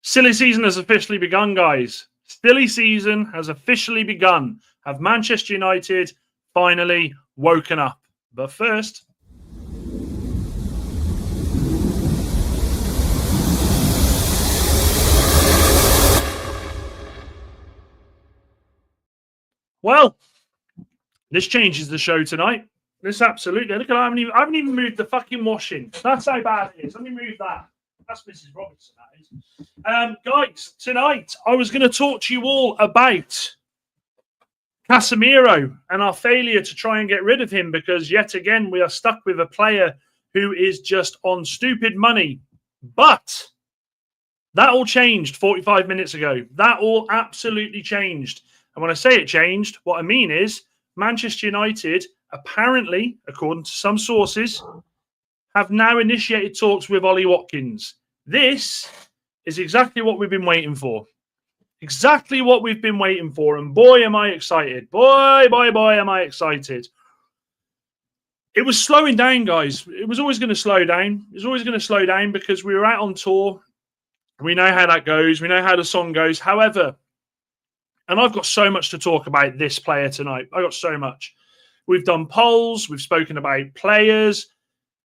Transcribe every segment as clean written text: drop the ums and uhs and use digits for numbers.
Silly season has officially begun, guys. Silly season has officially begun. Have Manchester United finally woken up? But first, well, this changes the show tonight. This absolutely. Look at that. I haven't even moved the fucking washing. That's how bad it is. Let me move that. That's Mrs. Robertson, that is. Guys, tonight I was going to talk to you all about Casemiro and our failure to try and get rid of him, because yet again we are stuck with a player who is just on stupid money. But that all changed 45 minutes ago. That all absolutely changed. And when I say it changed, what I mean is Manchester United, apparently, according to some sources, have now initiated talks with Ollie Watkins. This is exactly what we've been waiting for. Exactly what we've been waiting for. And boy, am I excited. Boy, am I excited. It was slowing down, guys. It was always going to slow down. It was always going to slow down because we were out on tour. We know how that goes. We know how the song goes. However, and I've got so much to talk about this player tonight. I've got so much. We've done polls. We've spoken about players.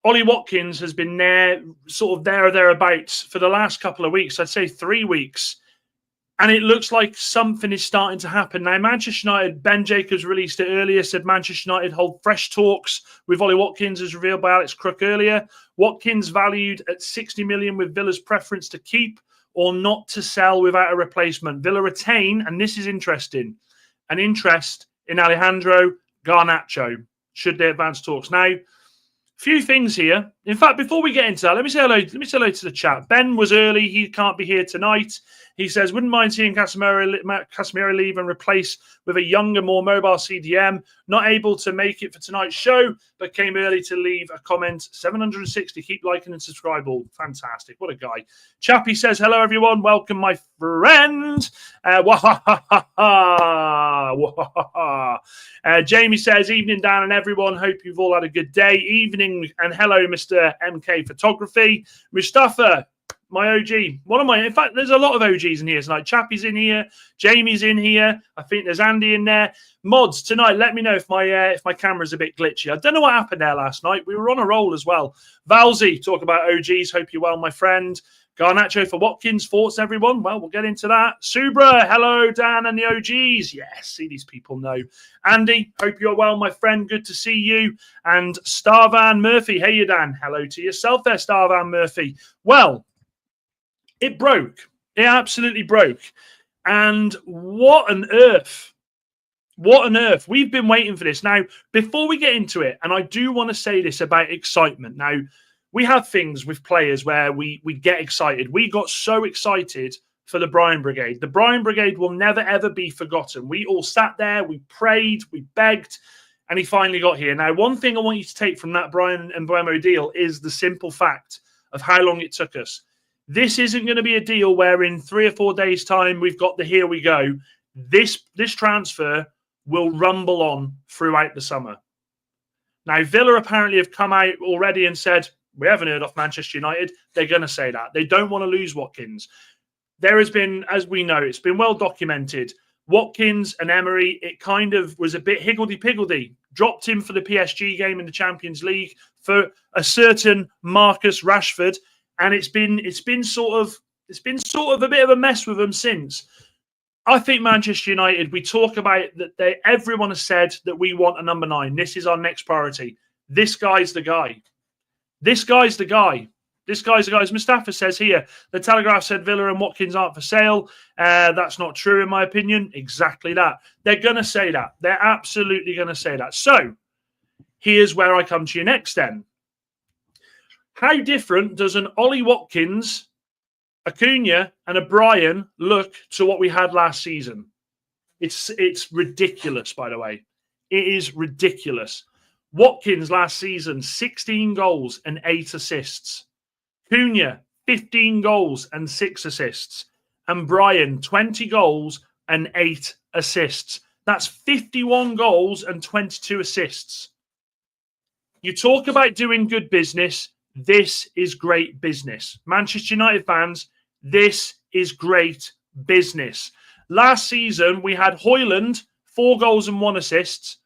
Ollie Watkins has been there, sort of there or thereabouts for the last couple of weeks. I'd say 3 weeks. And it looks like something is starting to happen. Now, Manchester United, Ben Jacobs released it earlier, said Manchester United hold fresh talks with Ollie Watkins, as revealed by Alex Crook earlier. Watkins valued at 60 million with Villa's preference to keep or not to sell without a replacement. Villa retain, and this is interesting, an interest in Alejandro Garnacho, should they advance talks. Now, few things here. In fact, before we get into that, let me say hello to the chat. Ben was early. He can't be here tonight. He says, wouldn't mind seeing Casemiro leave and replace with a younger, more mobile CDM. Not able to make it for tonight's show, but came early to leave a comment. 760. Keep liking and subscribe all. Fantastic. What a guy. Chappie says, hello, everyone. Welcome, my friend. Jamie says, evening, Dan and everyone. Hope you've all had a good day. Evening and hello, Mr. MK Photography. Mustafa, my OG, in fact, there's a lot of OGs in here tonight. Chappie's in here, Jamie's in here. I think there's Andy in there. Mods, tonight, let me know if my camera's a bit glitchy. I don't know what happened there last night. We were on a roll as well. Valsey, talk about OGs. Hope you're well, my friend. Garnacho for Watkins. Thoughts, everyone? Well, we'll get into that. Subra, hello, Dan and the OGs. Yes, see, these people know. Andy, hope you're well, my friend. Good to see you. And Starvan Murphy, hey, you, Dan. Hello to yourself there, Starvan Murphy. Well, it broke. It absolutely broke. And what on earth? What on earth? We've been waiting for this. Now, before we get into it, and I do want to say this about excitement. Now, we have things with players where we get excited. We got so excited for the Brian Brigade. The Brian Brigade will never, ever be forgotten. We all sat there, we prayed, we begged, and he finally got here. Now, one thing I want you to take from that Brian and Mbeumo deal is the simple fact of how long it took us. This isn't going to be a deal where in 3 or 4 days' time we've got the here we go. This transfer will rumble on throughout the summer. Now, Villa apparently have come out already and said, we haven't heard of Manchester United. They're going to say that. They don't want to lose Watkins. There has been, as we know, it's been well documented. Watkins and Emery, it kind of was a bit higgledy-piggledy. Dropped him for the PSG game in the Champions League for a certain Marcus Rashford. And it's been sort of a bit of a mess with them since. I think Manchester United, we talk about that everyone has said that we want a number 9. This is our next priority. This guy's the guy. This guy's the guy. This guy's the guy. As Mustafa says here, the Telegraph said Villa and Watkins aren't for sale. That's not true in my opinion. Exactly that. They're going to say that. They're absolutely going to say that. So here's where I come to you next then. How different does an Ollie Watkins, Acuna, and a Brian look to what we had last season? It's ridiculous, by the way. It is ridiculous. Watkins last season, 16 goals and 8 assists. Cunha, 15 goals and 6 assists. And Brian, 20 goals and 8 assists. That's 51 goals and 22 assists. You talk about doing good business. This is great business. Manchester United fans, This is great business. Last season, we had Højlund, 4 goals and 1 assist.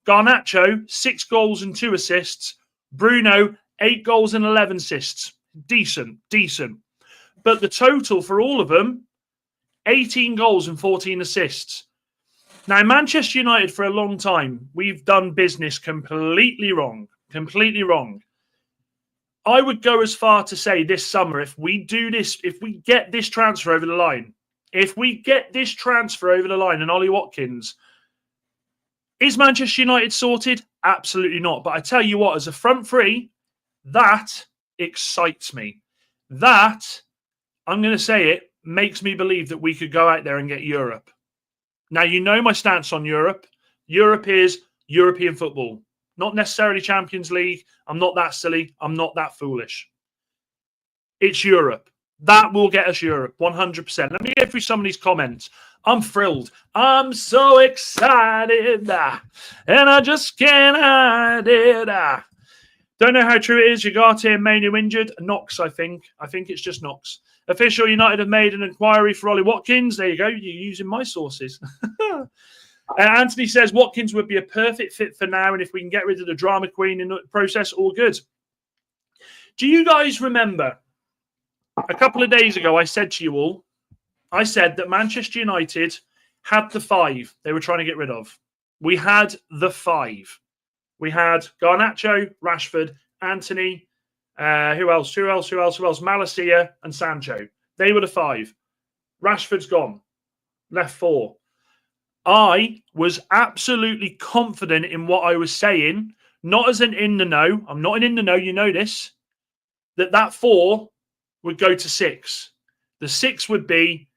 Garnacho, 6 goals and 2 assists. Bruno, 8 goals and 11 assists. Decent. But the total for all of them, 18 goals and 14 assists. Now, Manchester United, for a long time, we've done business completely wrong. Completely wrong. I would go as far to say this summer, if we do this, if we get this transfer over the line, and Ollie Watkins, is Manchester United sorted? Absolutely not. But I tell you what, as a front three, that excites me. That, I'm going to say it, makes me believe that we could go out there and get Europe. Now, you know my stance on Europe. Europe is European football, not necessarily Champions League. I'm not that silly. I'm not that foolish. It's Europe. That will get us Europe, 100%. Let me get through some of these comments. I'm thrilled. I'm so excited. And I just can't hide it. Don't know how true it is. Ugarte and Manu injured. Knox, I think. I think it's just Knox. Official United have made an inquiry for Ollie Watkins. There you go. You're using my sources. Anthony says Watkins would be a perfect fit for now. And if we can get rid of the drama queen in the process, all good. Do you guys remember a couple of days ago, I said to you all, I said that Manchester United had the 5 they were trying to get rid of. We had the 5. We had Garnacho, Rashford, Anthony, who else? Malacia and Sancho. They were the 5. Rashford's gone. Left 4. I was absolutely confident in what I was saying, not as an in the know. I'm not an in the know, you know this. That 4 would go to 6. The 6 would be,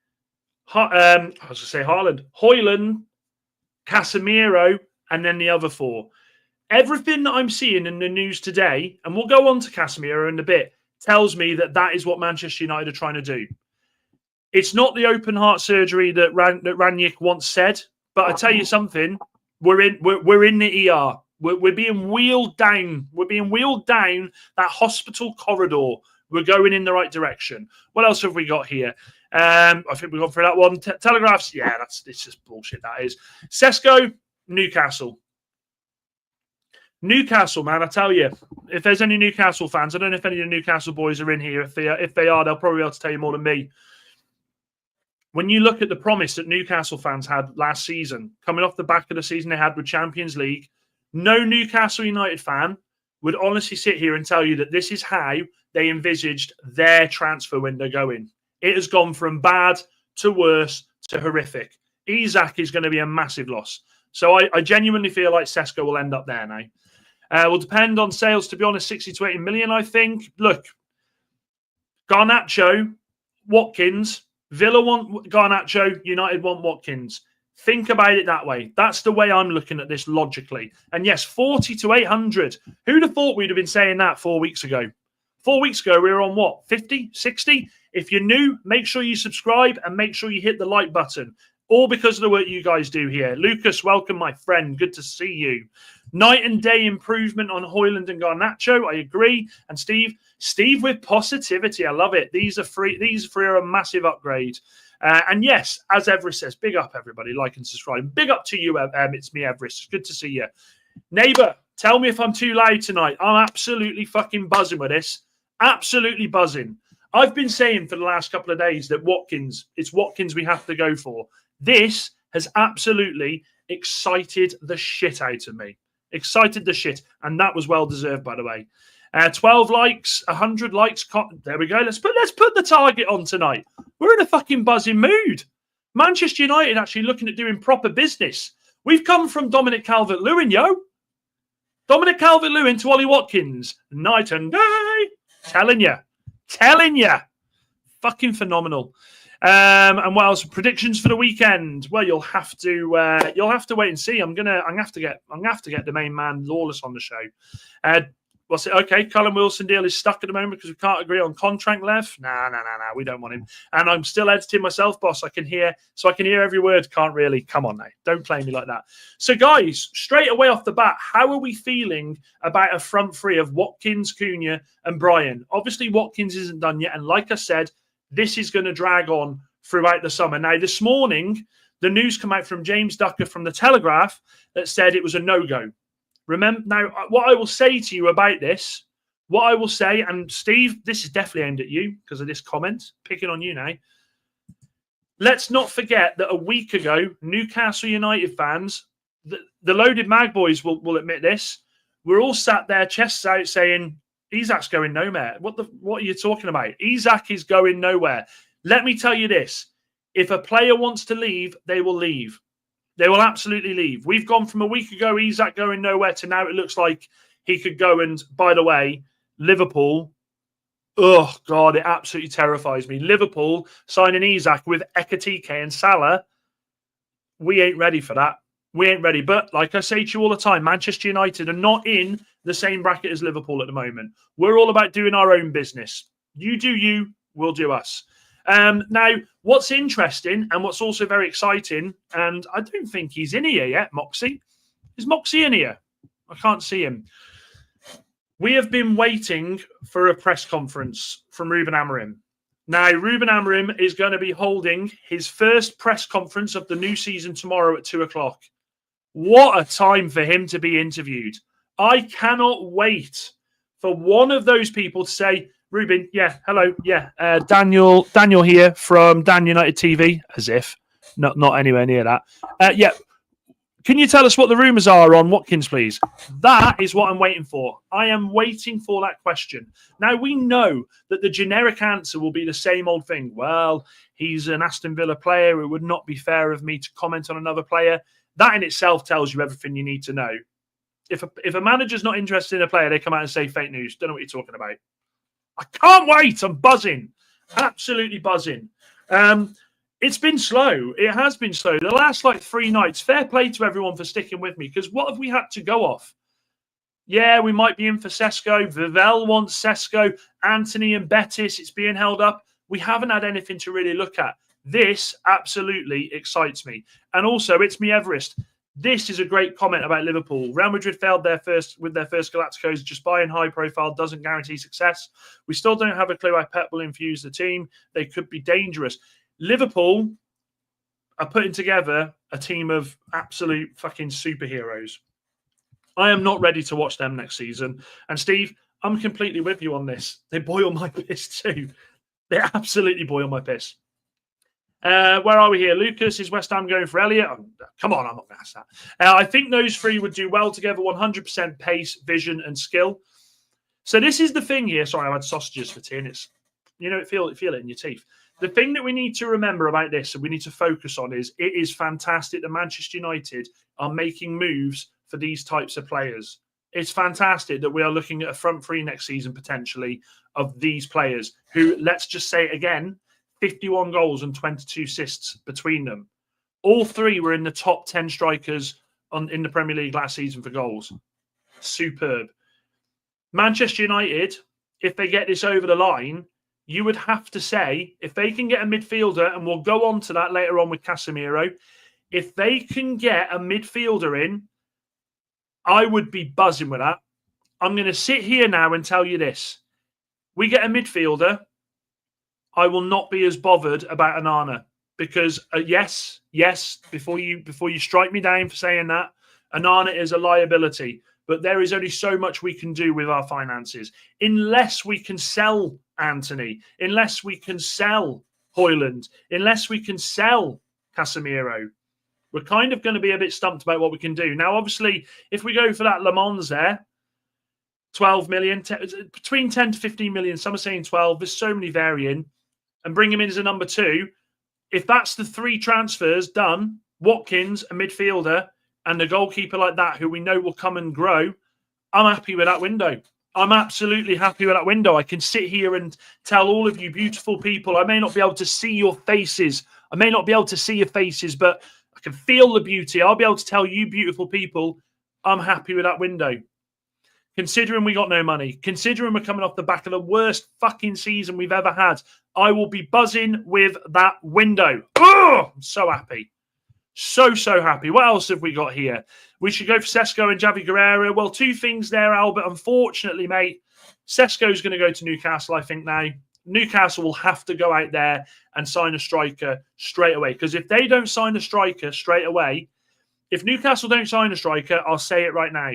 Haaland, Højlund, Casemiro, and then the other 4. Everything that I'm seeing in the news today, and we'll go on to Casemiro in a bit, tells me that is what Manchester United are trying to do. It's not the open heart surgery that Rangnick once said, but I tell you something, we're in the ER. We're being wheeled down. We're being wheeled down that hospital corridor. We're going in the right direction. What else have we got here? I think we've gone through that one. Telegraphs, yeah, it's just bullshit, that is. Sesko, Newcastle. Newcastle, man, I tell you, if there's any Newcastle fans, I don't know if any of the Newcastle boys are in here. If they are, they'll probably be able to tell you more than me. When you look at the promise that Newcastle fans had last season, coming off the back of the season they had with Champions League, no Newcastle United fan would honestly sit here and tell you that this is how they envisaged their transfer window going. It has gone from bad to worse to horrific. Isak is going to be a massive loss. So I genuinely feel like Sesko will end up there now. Will depend on sales, to be honest, 60 to 80 million, I think. Look, Garnacho, Watkins, Villa want Garnacho, United want Watkins. Think about it that way. That's the way I'm looking at this logically. And yes, 40 to 800. Who'd have thought we'd have been saying that 4 weeks ago? 4 weeks ago, we were on what? 50, 60? If you're new, make sure you subscribe and make sure you hit the like button. All because of the work you guys do here. Lucas, welcome, my friend. Good to see you. Night and day improvement on Højlund and Garnacho. I agree. And Steve with positivity. I love it. These three are a massive upgrade. And yes, as Everest says, big up, everybody. Like and subscribe. Big up to you, it's me, Everest. It's good to see you. Neighbour, tell me if I'm too loud tonight. I'm absolutely fucking buzzing with this. Absolutely buzzing. I've been saying for the last couple of days that it's Watkins we have to go for. This has absolutely excited the shit out of me. Excited the shit. And that was well deserved, by the way. 12 likes, 100 likes. There we go. Let's put the target on tonight. We're in a fucking buzzing mood. Manchester United actually looking at doing proper business. We've come from Dominic Calvert-Lewin, yo. Dominic Calvert-Lewin to Ollie Watkins. Night and day. Telling you. Fucking phenomenal. And what else? Predictions for the weekend? Well, you'll have to wait and see. I'm gonna have to get the main man Lawless on the show. What's it? Okay, Callum Wilson deal is stuck at the moment because we can't agree on contract left. Nah, we don't want him. And I'm still editing myself, boss. I can hear every word. Can't really. Come on now, don't play me like that. So, guys, straight away off the bat, how are we feeling about a front three of Watkins, Cunha, and Bryan? Obviously, Watkins isn't done yet, and like I said, this is going to drag on throughout the summer. Now, this morning, the news came out from James Ducker from The Telegraph that said it was a no-go. Remember, now, what I will say to you about this, what I will say, and Steve, this is definitely aimed at you because of this comment, picking on you now. Let's not forget that a week ago, Newcastle United fans, the Loaded Mag boys will admit this, we're all sat there, chests out, saying, Isak's going nowhere. What are you talking about? Isak is going nowhere. Let me tell you this. If a player wants to leave, they will leave. They will absolutely leave. We've gone from a week ago, Isak going nowhere, to now it looks like he could go. And by the way, Liverpool, oh, God, it absolutely terrifies me. Liverpool signing Isak with Ekitike and Salah. We ain't ready for that. We ain't ready. But like I say to you all the time, Manchester United are not in the same bracket as Liverpool at the moment. We're all about doing our own business. You do you, we'll do us. Now, what's interesting and what's also very exciting, and I don't think he's in here yet, Moxie. Is Moxie in here? I can't see him. We have been waiting for a press conference from Ruben Amorim. Now, Ruben Amorim is going to be holding his first press conference of the new season tomorrow at 2:00. What a time for him to be interviewed. I cannot wait for one of those people to say, Ruben, yeah, hello, yeah, Daniel here from Dan United TV, as if, not anywhere near that. Yeah, can you tell us what the rumours are on Watkins, please? That is what I'm waiting for. I am waiting for that question. Now, we know that the generic answer will be the same old thing. Well, he's an Aston Villa player. It would not be fair of me to comment on another player. That in itself tells you everything you need to know. If a manager's not interested in a player, they come out and say fake news. Don't know what you're talking about. I can't wait. I'm buzzing. Absolutely buzzing. It's been slow. It has been slow. The last 3 nights, fair play to everyone for sticking with me, because what have we had to go off? Yeah, we might be in for Sesko. Vivell wants Sesko. Anthony and Betis, it's being held up. We haven't had anything to really look at. This absolutely excites me. And also, it's me, Everest. This is a great comment about Liverpool. Real Madrid failed with their first Galacticos. Just buying high profile doesn't guarantee success. We still don't have a clue how Pep will infuse the team. They could be dangerous. Liverpool are putting together a team of absolute fucking superheroes. I am not ready to watch them next season. And Steve, I'm completely with you on this. They boil my piss too. They absolutely boil my piss. Where are we here? Lucas, is West Ham going for Elliott? Oh, come on, I'm not going to ask that. I think those three would do well together. 100% pace, vision, and skill. So this is the thing here. Sorry, I had sausages for tea, and it's, feel it in your teeth. The thing that we need to remember about this, and we need to focus on, is it is fantastic that Manchester United are making moves for these types of players. It's fantastic that we are looking at a front three next season potentially of these players who, let's just say it again, 51 goals and 22 assists between them. All three were in the top 10 strikers in the Premier League last season for goals. Superb. Manchester United, if they get this over the line, you would have to say, if they can get a midfielder, and we'll go on to that later on with Casemiro, if they can get a midfielder in, I would be buzzing with that. I'm going to sit here now and tell you this. We get a midfielder, I will not be as bothered about Onana, because yes, before you strike me down for saying that, Onana is a liability, but there is only so much we can do with our finances. Unless we can sell Anthony, unless we can sell Højlund, unless we can sell Casemiro, we're kind of going to be a bit stumped about what we can do. Now, obviously, if we go for that Le Mans there, 12 million, between 10 to 15 million, some are saying 12, there's so many varying, and bring him in as a number 2. If that's the 3 transfers done, Watkins, a midfielder, and a goalkeeper like that, who we know will come and grow, I'm happy with that window. I'm absolutely happy with that window. I can sit here and tell all of you beautiful people, I may not be able to see your faces. But I can feel the beauty. I'll be able to tell you beautiful people, I'm happy with that window. Considering we got no money, considering we're coming off the back of the worst fucking season we've ever had, I will be buzzing with that window. Oh, I'm so happy. So happy. What else have we got here? We should go for Sesko and Javi Guerrero. Well, 2 things there, Albert. Unfortunately, mate, Sesko's going to go to Newcastle, I think, now. Newcastle will have to go out there and sign a striker straight away. Because if they don't sign a striker straight away, if Newcastle don't sign a striker, I'll say it right now,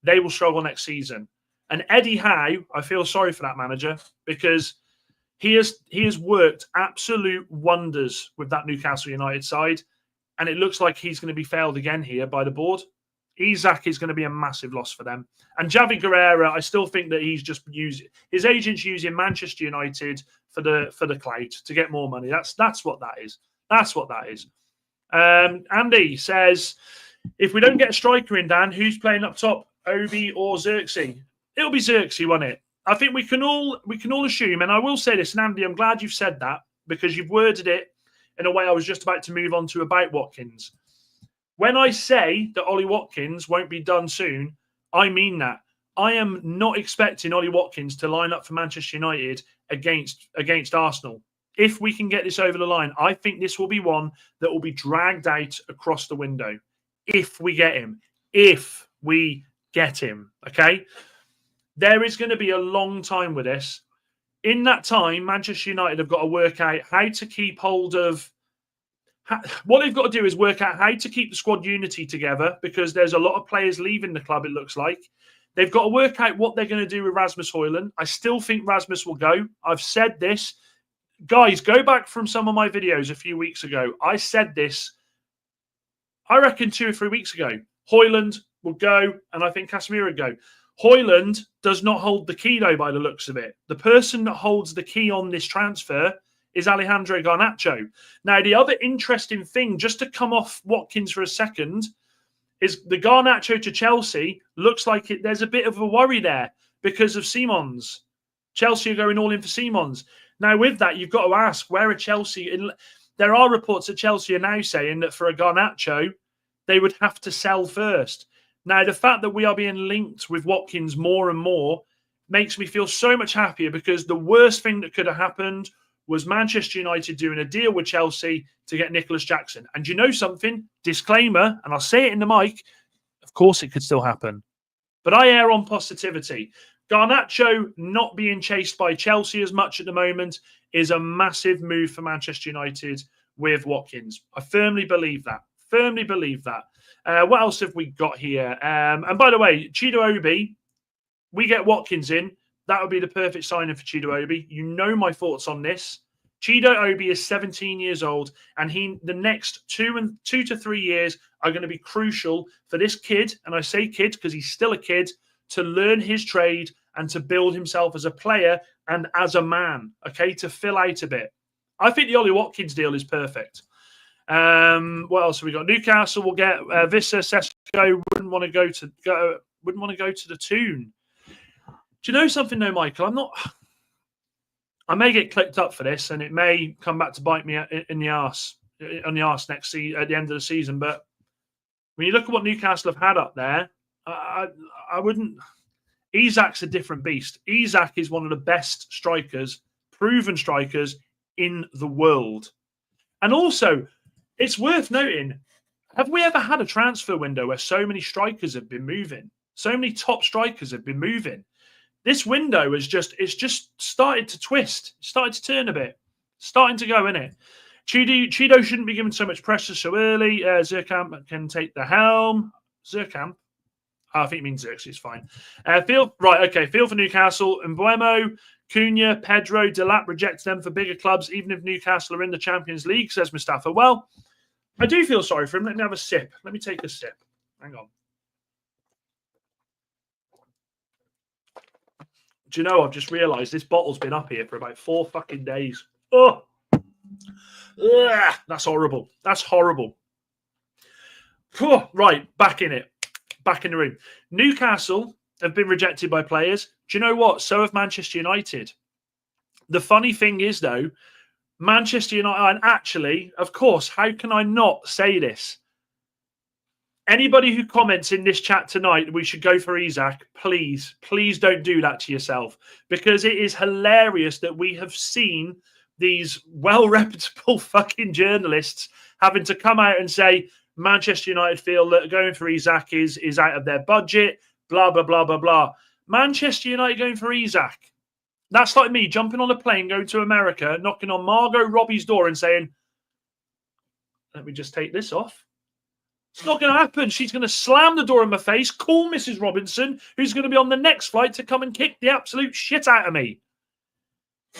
they will struggle next season. And Eddie Howe, I feel sorry for that manager because he has worked absolute wonders with that Newcastle United side. And it looks like he's going to be failed again here by the board. Isak is going to be a massive loss for them. And Javi Guerrera, I still think that he's just his agent's using Manchester United for the clout to get more money. That's what that is. That's what that is. Andy says, if we don't get a striker in, Dan, who's playing up top, Obi or Xerxes? It'll be Xerxes, won't it? I think we can all assume, and I will say this, and Andy, I'm glad you've said that because you've worded it in a way I was just about to move on to about Watkins. When I say that Ollie Watkins won't be done soon, I mean that. I am not expecting Ollie Watkins to line up for Manchester United against Arsenal. If we can get this over the line, I think this will be one that will be dragged out across the window. If we get him. If we get him. Okay? There is going to be a long time with this. In that time, Manchester United have got to work out how to keep hold of... What they've got to do is work out how to keep the squad unity together because there's a lot of players leaving the club, it looks like. They've got to work out what they're going to do with Rasmus Højlund. I still think Rasmus will go. I've said this. Guys, go back from some of my videos a few weeks ago. I said this, I reckon 2 or 3 weeks ago. Højlund will go, and I think Casemiro will go. Højlund does not hold the key, though, by the looks of it. The person that holds the key on this transfer is Alejandro Garnacho. Now, the other interesting thing, just to come off Watkins for a second, is the Garnacho to Chelsea looks like there's a bit of a worry there because of Simons. Chelsea are going all in for Simons. Now, with that, you've got to ask, where are Chelsea? There are reports that Chelsea are now saying that for a Garnacho, they would have to sell first. Now, the fact that we are being linked with Watkins more and more makes me feel so much happier because the worst thing that could have happened was Manchester United doing a deal with Chelsea to get Nicholas Jackson. And you know something? Disclaimer, and I'll say it in the mic, of course it could still happen. But I err on positivity. Garnacho not being chased by Chelsea as much at the moment is a massive move for Manchester United with Watkins. I firmly believe that. Firmly believe that. What else have we got here? And by the way, Chido Obi, we get Watkins in. That would be the perfect signing for Chido Obi. You know my thoughts on this. Chido Obi is 17 years old, and the next 2 to 3 years are going to be crucial for this kid, and I say kid because he's still a kid, to learn his trade and to build himself as a player and as a man, okay, to fill out a bit. I think the Ollie Watkins deal is perfect. What else have we got? Newcastle will get Vissa, Sesko, wouldn't want to go to the Toon. Do you know something though, Michael? I may get clicked up for this, and it may come back to bite me in the arse at the end of the season. But when you look at what Newcastle have had up there, I wouldn't. Isak's a different beast. Isak is one of the best strikers, proven strikers in the world. And also, it's worth noting, have we ever had a transfer window where so many strikers have been moving? So many top strikers have been moving. This window it's just started to twist, started to turn a bit, starting to go, innit? Chido shouldn't be given so much pressure so early. Zerkamp can take the helm. Zerkamp? I think it means Xerxes, it's fine. Field for Newcastle. Mbuemo, Cunha, Pedro, Delap rejects them for bigger clubs, even if Newcastle are in the Champions League, says Mustafa. Well, I do feel sorry for him. Let me have a sip. Let me take a sip. Hang on. Do you know, I've just realised this bottle's been up here for about 4 fucking days. Oh! Ugh, that's horrible. That's horrible. Right, back in it. Back in the room. Newcastle have been rejected by players. Do you know what? So have Manchester United. The funny thing is, though, Manchester United, and actually, of course, how can I not say this? Anybody who comments in this chat tonight, we should go for Isak, please don't do that to yourself, because it is hilarious that we have seen these well-reputable fucking journalists having to come out and say Manchester United feel that going for Isak is out of their budget, blah, blah, blah, blah, blah. Manchester United going for Isak. That's like me jumping on a plane, going to America, knocking on Margot Robbie's door and saying, let me just take this off. It's not going to happen. She's going to slam the door in my face, call Mrs. Robinson, who's going to be on the next flight to come and kick the absolute shit out of me.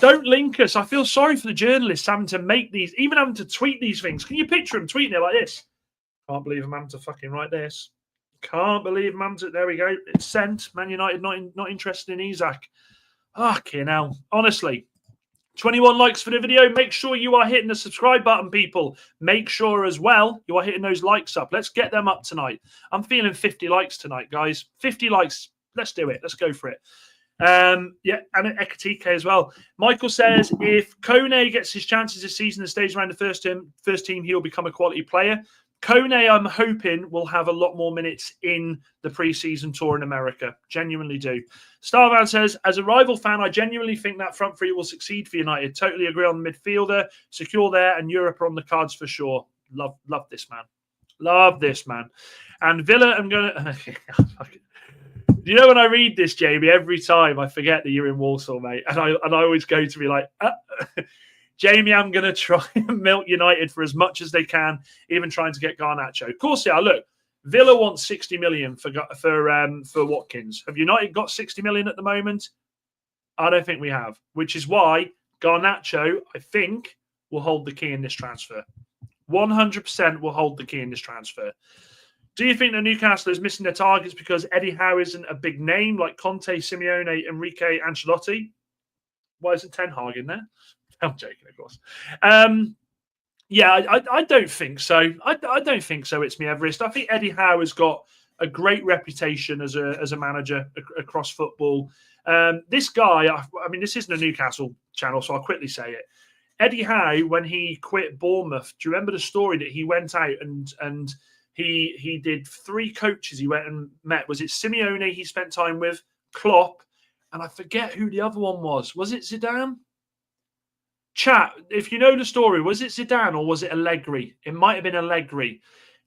Don't link us. I feel sorry for the journalists having to make these, even having to tweet these things. Can you picture them tweeting it like this? Can't believe I'm having to fucking write this. Can't believe I'm having to. There we go. It's sent. Man United not interested in Isak. Fucking hell. Honestly. 21 likes for the video. Make sure you are hitting the subscribe button, people. Make sure as well you are hitting those likes up. Let's get them up tonight. I'm feeling 50 likes tonight, guys. 50 likes. Let's do it. Let's go for it. Yeah, and Ekatike as well. Michael says, if Kone gets his chances this season and stays around the first team, he'll become a quality player. Kone, I'm hoping, will have a lot more minutes in the preseason tour in America. Genuinely do. Starvan says, as a rival fan, I genuinely think that front three will succeed for United. Totally agree on the midfielder. Secure there, and Europe are on the cards for sure. Love this man. Love this man. And Villa, I'm going to... You know, when I read this, Jamie, every time I forget that you're in Walsall, mate. And I always go to be like... Jamie, I'm going to try and milk United for as much as they can, even trying to get Garnacho. Of course, yeah, look, Villa wants 60 million for Watkins. Have United got 60 million at the moment? I don't think we have, which is why Garnacho, I think, will hold the key in this transfer. 100% will hold the key in this transfer. Do you think that Newcastle is missing their targets because Eddie Howe isn't a big name like Conte, Simeone, Enrique, Ancelotti? Why isn't Ten Hag in there? I'm joking, of course. Yeah, I don't think so. I don't think so. It's me, Everest. I think Eddie Howe has got a great reputation as a manager across football. This guy, I mean, this isn't a Newcastle channel, so I'll quickly say it. Eddie Howe, when he quit Bournemouth, do you remember the story that he went out and he did 3 coaches he went and met? Was it Simeone he spent time with, Klopp, and I forget who the other one was. Was it Zidane? Chat, if you know the story, was it Zidane or was it Allegri? It might have been Allegri.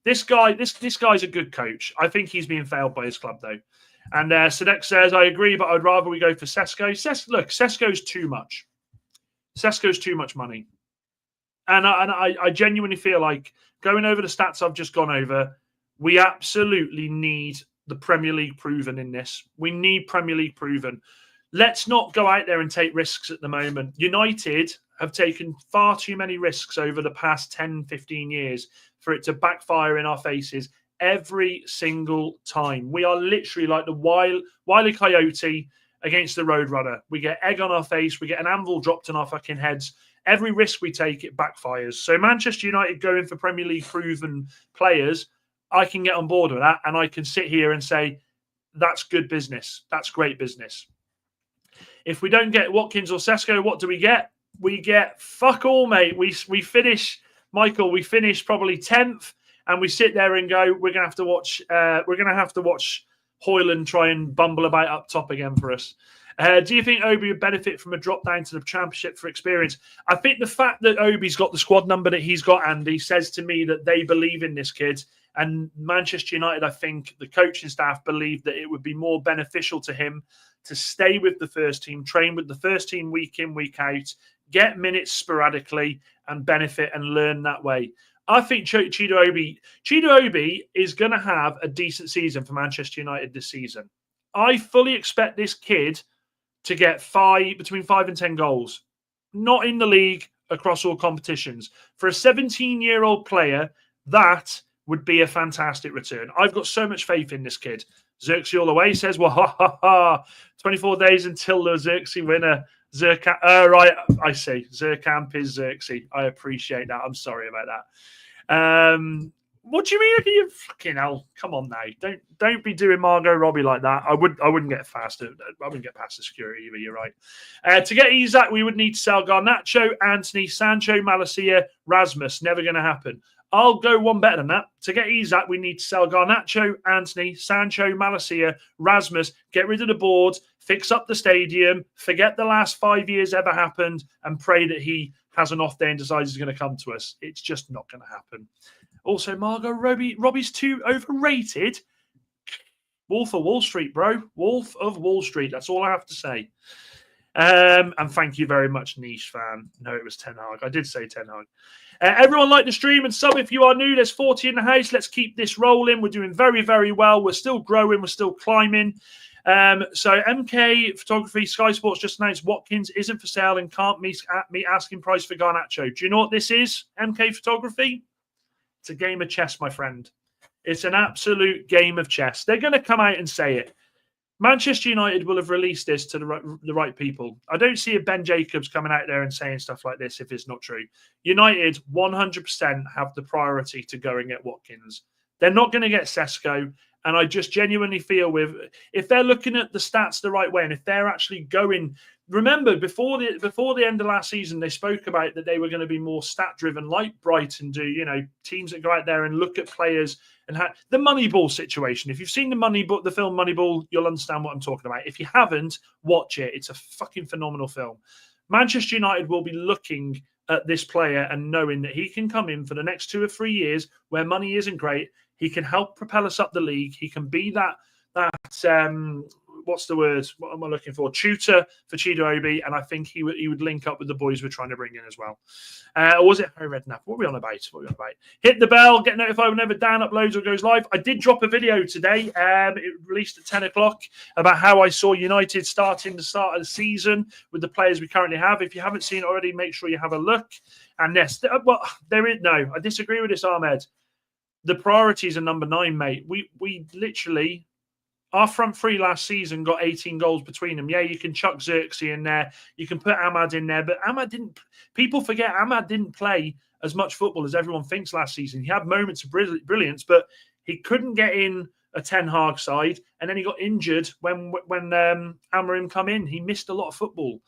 This guy's a good coach. I think he's being failed by his club, though. And Sadek says, I agree, but I'd rather we go for Sesko. Look, Sesko's too much. Sesko's too much money. And I genuinely feel like, going over the stats I've just gone over, we absolutely need the Premier League proven in this. We need Premier League proven. Let's not go out there and take risks at the moment. United have taken far too many risks over the past 10, 15 years for it to backfire in our faces every single time. We are literally like the Wile E. Coyote against the Roadrunner. We get egg on our face. We get an anvil dropped on our fucking heads. Every risk we take, it backfires. So Manchester United going for Premier League proven players, I can get on board with that. And I can sit here and say, that's good business. That's great business. If we don't get Watkins or Sesko, what do we get? We get fuck all, mate. We finish, Michael. We finish probably 10th, and we sit there and go, we're gonna have to watch. We're gonna have to watch Hoyland try and bumble about up top again for us. Do you think Obi would benefit from a drop down to the Championship for experience? I think the fact that Obi's got the squad number that he's got, Andy, says to me that they believe in this kid. And Manchester United, I think the coaching staff believe that it would be more beneficial to him to stay with the first team, train with the first team week in, week out, get minutes sporadically and benefit and learn that way. I think Chido Obi is going to have a decent season for Manchester United this season. I fully expect this kid to get between 5 and 10 goals. Not in the league, across all competitions. For a 17-year-old player, that would be a fantastic return. I've got so much faith in this kid. Xerxes all the way says, well, 24 days until the Xerxes winner. Zerkamp, right, I see. Zerkamp is Xerxes. I appreciate that. I'm sorry about that. What do you mean? You fucking hell! Come on now. Don't be doing Margot Robbie like that. I wouldn't get past it. I wouldn't get past the security either. You're right. To get Isak, we would need to sell Garnacho, Anthony, Sancho, Malacia, Rasmus. Never going to happen. I'll go one better than that. To get Isak, we need to sell Garnacho, Anthony, Sancho, Malacia, Rasmus, get rid of the board, fix up the stadium, forget the last 5 years ever happened, and pray that he has an off day and decides he's going to come to us. It's just not going to happen. Also, Margot Robbie's too overrated. Wolf of Wall Street, bro. Wolf of Wall Street. That's all I have to say. And thank you very much, Niche fan. No, it was Ten Hag. I did say Ten Hag. Everyone like the stream and sub if you are new. There's 40 in the house. Let's keep this rolling. We're doing very, very well. We're still growing. We're still climbing. So MK Photography, Sky Sports just announced Watkins isn't for sale and can't meet asking price for Garnacho. Do you know what this is, MK Photography? It's a game of chess, my friend. It's an absolute game of chess. They're going to come out and say it. Manchester United will have released this to the right people. I don't see a Ben Jacobs coming out there and saying stuff like this if it's not true. United 100% have the priority to go and get Watkins. They're not going to get Sesko. And I just genuinely feel if they're looking at the stats the right way and if they're actually going... Remember, before the end of last season, they spoke about that they were going to be more stat-driven, like Brighton do, teams that go out there and look at players and the Moneyball situation. If you've seen the film Moneyball, you'll understand what I'm talking about. If you haven't, watch it. It's a fucking phenomenal film. Manchester United will be looking at this player and knowing that he can come in for the next 2 or 3 years where money isn't great. He can help propel us up the league. He can be that what's the word? What am I looking for? Tutor for Chido Obi, and I think he would link up with the boys we're trying to bring in as well. Or was it Harry Redknapp? What are we on about? Hit the bell, get notified whenever Dan uploads or goes live. I did drop a video today. It released at 10 o'clock about how I saw United starting the start of the season with the players we currently have. If you haven't seen it already, make sure you have a look. And yes, there is no. I disagree with this, Ahmed. The priorities are number 9, mate. We literally. Our front three last season got 18 goals between them. Yeah, you can chuck Xerxes in there. You can put Ahmad in there. But Ahmad didn't... People forget Ahmad didn't play as much football as everyone thinks last season. He had moments of brilliance, but he couldn't get in a Ten Hag side. And then he got injured when Amorim come in. He missed a lot of football.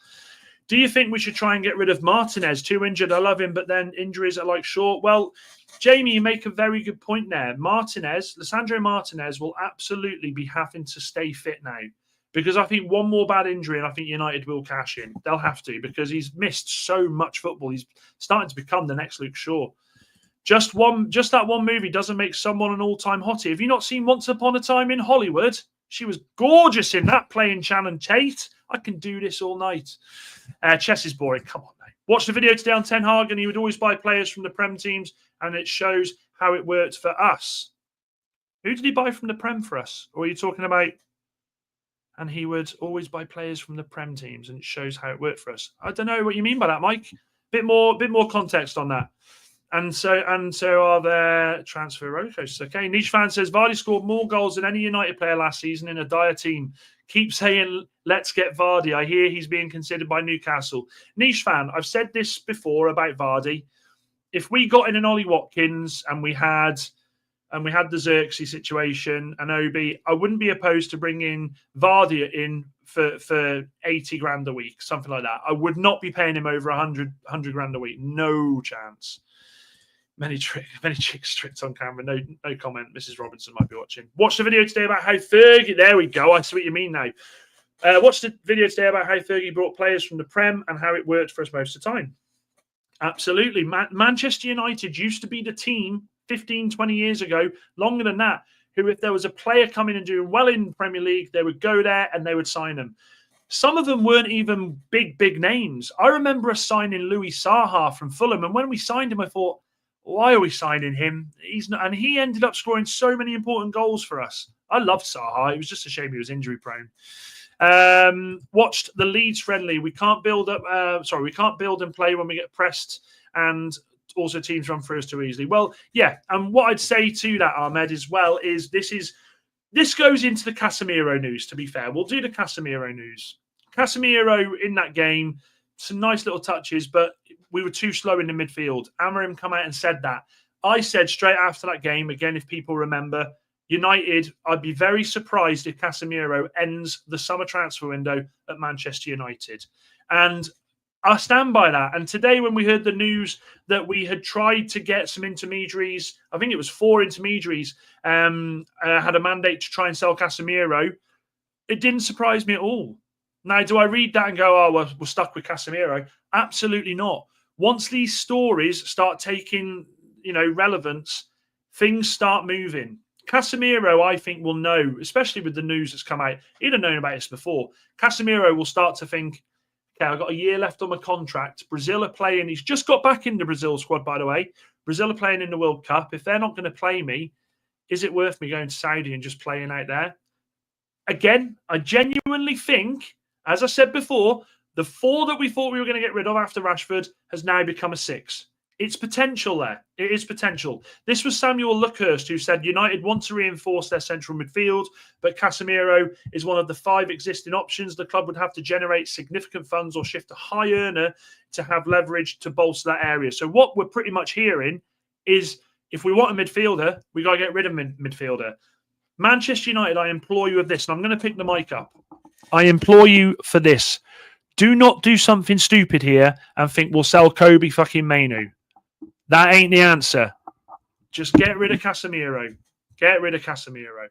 Do you think we should try and get rid of Martinez? Too injured. I love him, but then injuries are like short. Well, Jamie, you make a very good point there. Lisandro Martinez will absolutely be having to stay fit now because I think one more bad injury and I think United will cash in. They'll have to because he's missed so much football. He's starting to become the next Luke Shaw. Just that one movie doesn't make someone an all-time hottie. Have you not seen Once Upon a Time in Hollywood? She was gorgeous in that, playing Shannon Tate. I can do this all night. Chess is boring. Come on, mate. Watch the video today on Ten Hag, and he would always buy players from the Prem teams, and it shows how it worked for us. Who did he buy from the Prem for us? Or are you talking about? And he would always buy players from the Prem teams, and it shows how it worked for us. I don't know what you mean by that, Mike. Bit more context on that. And so are there transfer roller coasters. Okay, Niche fan says Vardy scored more goals than any United player last season in a dire team. Keep saying, let's get Vardy. I hear he's being considered by Newcastle. Niche fan, I've said this before about Vardy. If we got in an Ollie Watkins and we had the Xerxes situation and Obi, I wouldn't be opposed to bringing Vardy in for 80 grand a week, something like that. I would not be paying him over 100 grand a week. No chance. Many chicks strict on camera. No comment. Mrs. Robinson might be watching. Watch the video today about how Fergie... There we go. I see what you mean now. Watch the video today about how Fergie brought players from the Prem and how it worked for us most of the time. Absolutely. Manchester United used to be the team 15, 20 years ago, longer than that, who if there was a player coming and doing well in the Premier League, they would go there and they would sign them. Some of them weren't even big names. I remember us signing Louis Saha from Fulham, and when we signed him, I thought, why are we signing him? He's not, and he ended up scoring so many important goals for us. I loved Saha. It was just a shame he was injury prone. Watched the Leeds friendly. We can't build and play when we get pressed, and also teams run through us too easily. Well, yeah. And what I'd say to that, Ahmed, as well, is this goes into the Casemiro news. To be fair, we'll do the Casemiro news. Casemiro in that game, some nice little touches, but we were too slow in the midfield. Amorim come out and said that. I said straight after that game, again, if people remember, United, I'd be very surprised if Casemiro ends the summer transfer window at Manchester United. And I stand by that. And today when we heard the news that we had tried to get some intermediaries, I think it was 4 intermediaries, had a mandate to try and sell Casemiro, it didn't surprise me at all. Now, do I read that and go, oh, well, we're stuck with Casemiro? Absolutely not. Once these stories start taking, relevance, things start moving. Casemiro, I think, will know, especially with the news that's come out. He'd have known about this before. Casemiro will start to think, Okay, I've got a year left on my contract. Brazil are playing. He's just got back in the Brazil squad, by the way. Brazil are playing in the World Cup. If they're not going to play me, is it worth me going to Saudi and just playing out there? Again, I genuinely think, as I said before, the 4 that we thought we were going to get rid of after Rashford has now become a 6. It's potential there. It is potential. This was Samuel Luckhurst who said United want to reinforce their central midfield, but Casemiro is one of the 5 existing options. The club would have to generate significant funds or shift a high earner to have leverage to bolster that area. So what we're pretty much hearing is if we want a midfielder, we got to get rid of midfielder. Manchester United, I implore you of this, and I'm going to pick the mic up. I implore you for this. Do not do something stupid here and think we'll sell Kobe fucking Mainu. That ain't the answer. Just get rid of Casemiro. Get rid of Casemiro.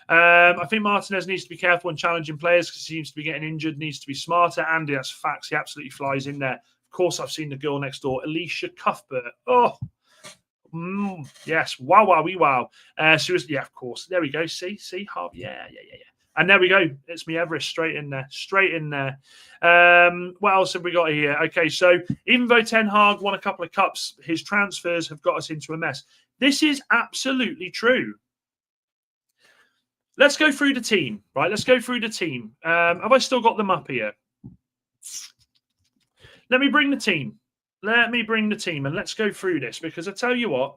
I think Martinez needs to be careful when challenging players because he seems to be getting injured, needs to be smarter. Andy, that's facts. He absolutely flies in there. Of course, I've seen the girl next door, Alicia Cuthbert. Oh, yes. Wow, wow, wee, wow. Seriously, yeah, of course. There we go. See? Yeah. And there we go. It's me Everest straight in there. Straight in there. What else have we got here? Okay, so even though Ten Hag won a couple of cups, his transfers have got us into a mess. This is absolutely true. Let's go through the team, right? Let's go through the team. Have I still got them up here? Let me bring the team. Let me bring the team and let's go through this because I tell you what,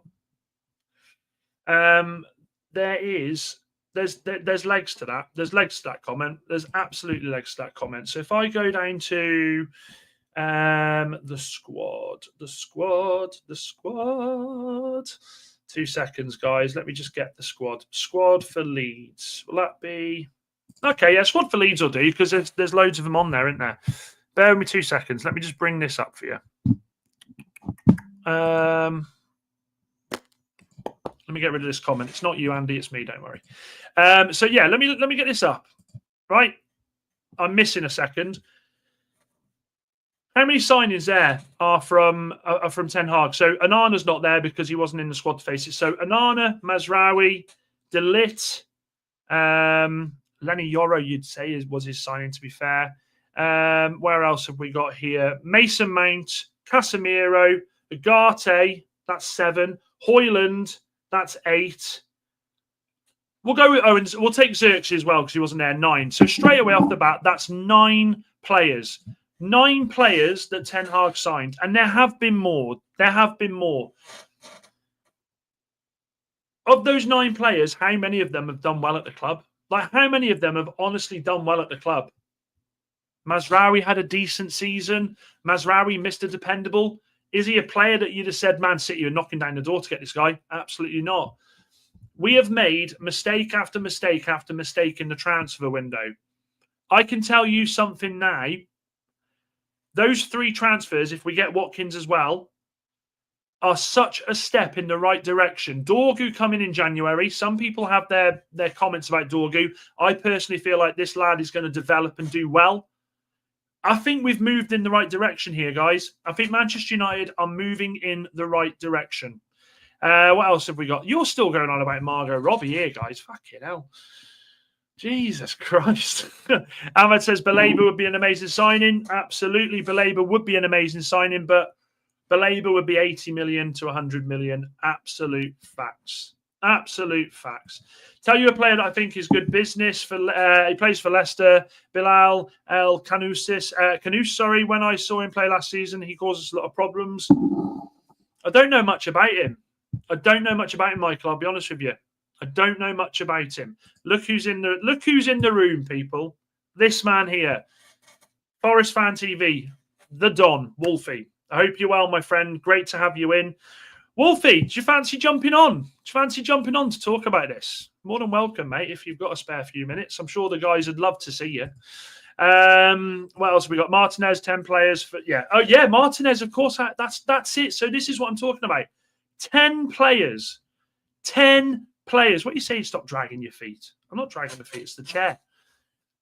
there's legs to that. There's legs to that comment. There's absolutely legs to that comment. So if I go down to the squad. 2 seconds, guys. Let me just get the squad. Squad for Leeds. Will that be okay? Yeah, squad for Leeds will do because there's loads of them on there, isn't there? Bear with me 2 seconds. Let me just bring this up for you. Let me get rid of this comment. It's not you, Andy. It's me. Don't worry. So yeah, let me get this up. Right, I'm missing a second. How many signings there are from Ten Hag? So Onana's not there because he wasn't in the squad to face it. So Onana, Mazraoui, De Ligt, Lenny Yoro, you'd say was his signing. To be fair, where else have we got here? Mason Mount, Casemiro, Ugarte, that's 7. Højlund, that's 8. We'll go with Owens. We'll take Xerxes as well because he wasn't there. 9. So straight away off the bat, that's 9 players. 9 players that Ten Hag signed. And there have been more. There have been more. Of those 9 players, how many of them have done well at the club? Like, how many of them have honestly done well at the club? Mazraoui had a decent season. Mazraoui, Mr. Dependable. Is he a player that you'd have said, Man City are knocking down the door to get this guy? Absolutely not. We have made mistake after mistake after mistake in the transfer window. I can tell you something now. Those 3 transfers, if we get Watkins as well, are such a step in the right direction. Dorgu coming in January. Some people have their comments about Dorgu. I personally feel like this lad is going to develop and do well. I think we've moved in the right direction here, guys. I think Manchester United are moving in the right direction. What else have we got? You're still going on about Margot Robbie here, guys. Fucking hell. Jesus Christ. Ahmed says Baleba would be an amazing signing. Absolutely. Baleba would be an amazing signing, but Baleba would be 80 million to 100 million. Absolute facts. Absolute facts. Tell you a player that I think is good business. He plays for Leicester. Bilal El Kanous, when I saw him play last season, he caused us a lot of problems. I don't know much about him. Michael. I'll be honest with you. I don't know much about him. Look who's in the room, people. This man here. Forest Fan TV. The Don, Wolfie. I hope you're well, my friend. Great to have you in. Wolfie, do you fancy jumping on? To talk about this? More than welcome, mate, if you've got a spare few minutes. I'm sure the guys would love to see you. What else have we got? Martinez, 10 players. Martinez, of course. That's it. So this is what I'm talking about. 10 players. 10 players. What do you say? Stop dragging your feet. I'm not dragging the feet. It's the chair.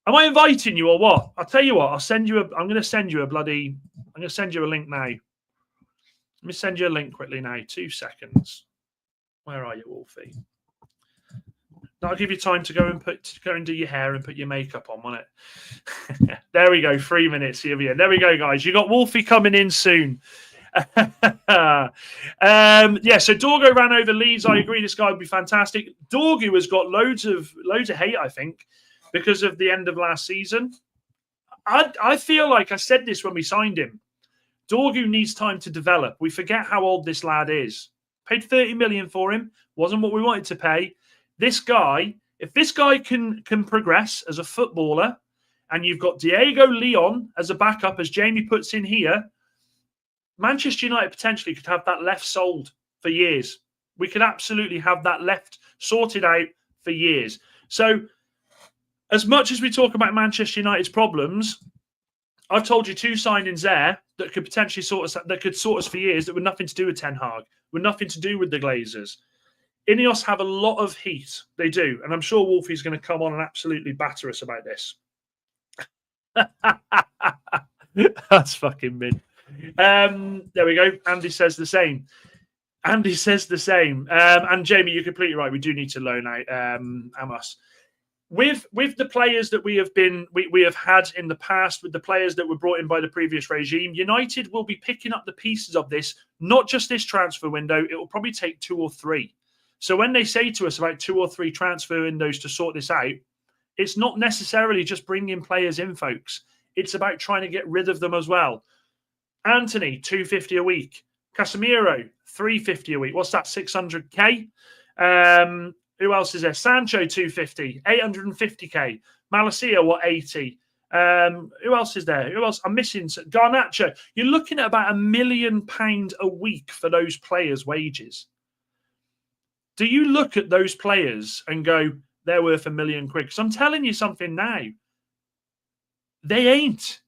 Am I inviting you or what? I'll tell you what. I'm going to send you a link now. Let me send you a link quickly now. 2 seconds. Where are you, Wolfie? That'll give you time to go and do your hair and put your makeup on, won't it? There we go. 3 minutes here. There we go, guys. You got Wolfie coming in soon. Yeah, so Dorgo ran over Leeds. I agree, this guy would be fantastic. Dorgu has got loads of hate, I think, because of the end of last season. I feel like I said this when we signed him. Dorgu needs time to develop. We forget how old this lad is. Paid 30 million for him. Wasn't what we wanted to pay. This guy, if this guy can progress as a footballer, and you've got Diego Leon as a backup, as Jamie puts in here, Manchester United potentially could have that left sold for years. We could absolutely have that left sorted out for years. So, as much as we talk about Manchester United's problems, I've told you 2 signings there that could potentially sort us for years that were nothing to do with Ten Hag, were nothing to do with the Glazers. Ineos have a lot of heat. They do. And I'm sure Wolfie's going to come on and absolutely batter us about this. That's fucking mint. There we go. Andy says the same. And Jamie, you're completely right. We do need to loan out Amos. With the players that we have had in the past, with the players that were brought in by the previous regime, United will be picking up the pieces of this, not just this transfer window. It will probably take 2 or 3. So when they say to us about 2 or 3 transfer windows to sort this out, it's not necessarily just bringing players in, folks. It's about trying to get rid of them as well. Anthony, 250 a week. Casemiro, 350 a week. What's that, 600k? Who else is there? Sancho, 250, 850k. Malacia, 80? Who else is there? Who else? I'm missing Garnacho. You're looking at about £1 million a week for those players' wages. Do you look at those players and go, they're worth £1 million? Because I'm telling you something now. They ain't.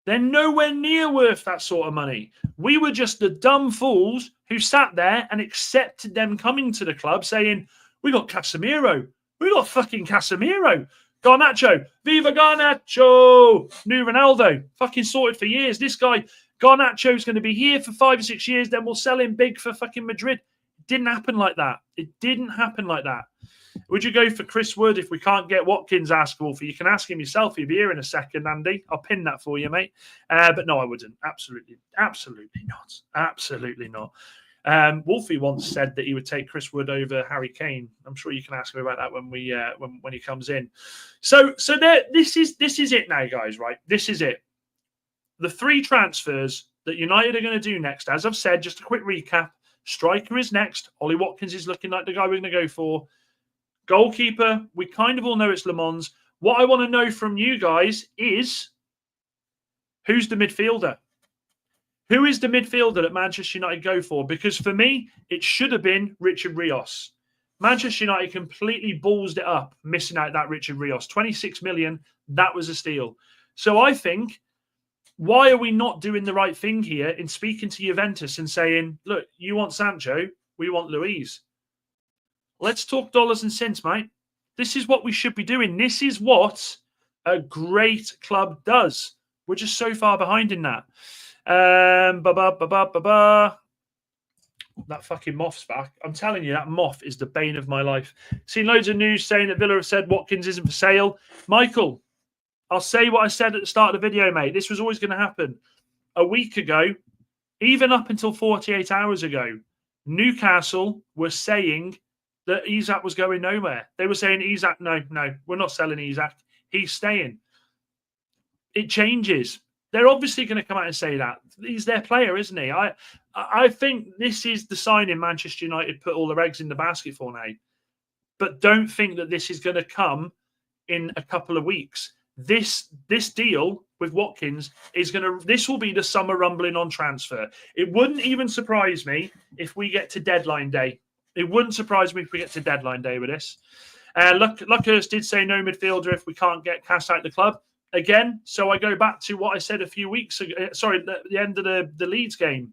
They're nowhere near worth that sort of money. We were just the dumb fools who sat there and accepted them coming to the club saying, we got Casemiro. We got fucking Casemiro. Garnacho. Viva Garnacho. New Ronaldo. Fucking sorted for years. This guy, Garnacho's going to be here for 5 or 6 years. Then we'll sell him big for fucking Madrid. It didn't happen like that. It didn't happen like that. Would you go for Chris Wood if we can't get Watkins? Ask Wolfie. You can ask him yourself. He'll be here in a second, Andy. I'll pin that for you, mate. But no, I wouldn't. Absolutely not. Absolutely not. Wolfie once said that he would take Chris Wood over Harry Kane. I'm sure you can ask him about that when he comes in. So this is it now, guys. Right, this is it. The 3 transfers that United are going to do next. As I've said, just a quick recap. Striker is next. Ollie Watkins is looking like the guy we're going to go for. Goalkeeper, we kind of all know it's Le Mans. What I want to know from you guys is, who's the midfielder? Who is the midfielder that Manchester United go for? Because for me, it should have been Richard Rios. Manchester United completely ballsed it up, missing out that Richard Rios. 26 million, that was a steal. So I think, why are we not doing the right thing here in speaking to Juventus and saying, look, you want Sancho, we want Luiz. Let's talk dollars and cents, mate. This is what we should be doing. This is what a great club does. We're just so far behind in that. That fucking moth's back. I'm telling you, that moth is the bane of my life. Seen loads of news saying that Villa have said Watkins isn't for sale. Michael, I'll say what I said at the start of the video, mate. This was always going to happen. A week ago, even up until 48 hours ago, Newcastle were saying that Isak was going nowhere. They were saying, Isak, no, we're not selling Isak. He's staying. It changes. They're obviously going to come out and say that. He's their player, isn't he? I think this is the signing Manchester United put all their eggs in the basket for now. But don't think that this is going to come in a couple of weeks. This deal with Watkins this will be the summer rumbling on transfer. It wouldn't even surprise me if we get to deadline day. It wouldn't surprise me if we get to deadline day with this. Luckhurst did say no midfielder if we can't get Cass out the club. Again, so I go back to what I said a few weeks ago. Sorry, the end of the Leeds game.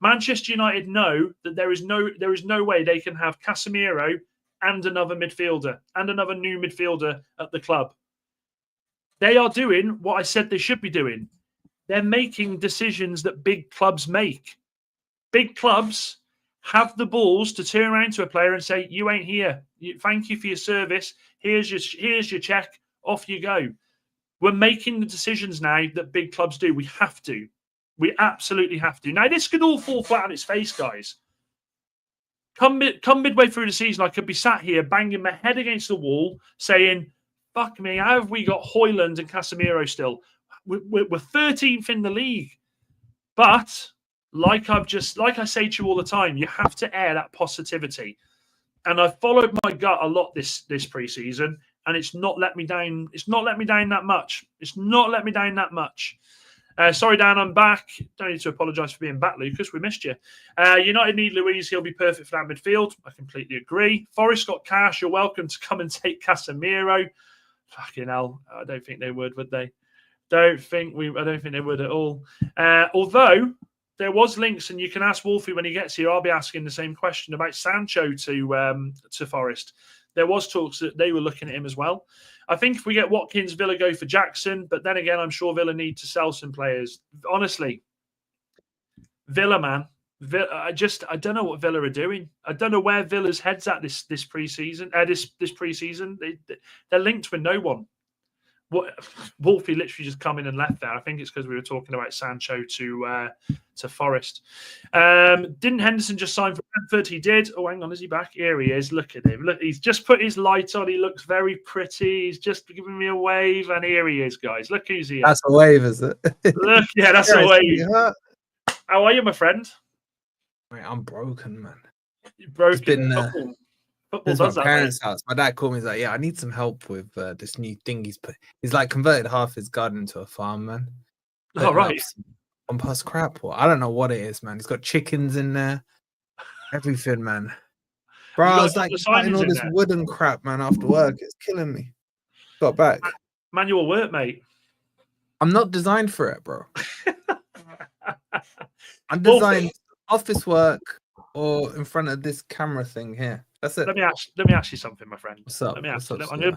Manchester United know that there is no way they can have Casemiro and another midfielder and another new midfielder at the club. They are doing what I said they should be doing. They're making decisions that big clubs make. Big clubs have the balls to turn around to a player and say, "You ain't here. Thank you for your service. Here's your check. Off you go." We're making the decisions now that big clubs do. We have to. We absolutely have to. Now, this could all fall flat on its face, guys. Come midway through the season, I could be sat here banging my head against the wall saying, fuck me, how have we got Højlund and Casemiro still? We're 13th in the league. But like I say to you all the time, you have to air that positivity. And I've followed my gut a lot this preseason, and it's not let me down. It's not let me down that much. It's not let me down that much. Sorry, Dan, I'm back. Don't need to apologise for being back, Lucas. We missed you. United need Luiz. He'll be perfect for that midfield. I completely agree. Forest got cash. You're welcome to come and take Casemiro. Fucking hell. I don't think they would they? I don't think they would at all. Although there was links, and you can ask Wolfie when he gets here. I'll be asking the same question about Sancho to Forest. There was talks that they were looking at him as well. I think if we get Watkins, Villa go for Jackson. But then again, I'm sure Villa need to sell some players. Honestly, Villa, man. I don't know what Villa are doing. I don't know where Villa's head's at this preseason. This preseason, they're linked with no one. Wolfie literally just come in and left there. I think it's because we were talking about Sancho to Forest. Didn't Henderson just sign for Brentford? He did. Oh, hang on, is he back? Here he is. Look at him. Look, he's just put his light on. He looks very pretty. He's just giving me a wave, and here he is, guys. Look who's here. That's a wave, is it? Look, yeah, that's a wave. How are you, my friend? Mate, I'm broken, man. You're broken. It's been this is my parents' house. My dad called me. He's like, "Yeah, I need some help with this new thing he's put." He's like converted half his garden into a farm, man. Oh, right. Compost crap. Or I don't know what it is, man. He's got chickens in there, everything, man. Bro, I was like cutting all this wooden crap, man. After work, it's killing me. Got back. Manual work, mate. I'm not designed for it, bro. I'm designed office work or in front of this camera thing here. That's it. Let me ask you something, my friend. What's up? I'm gonna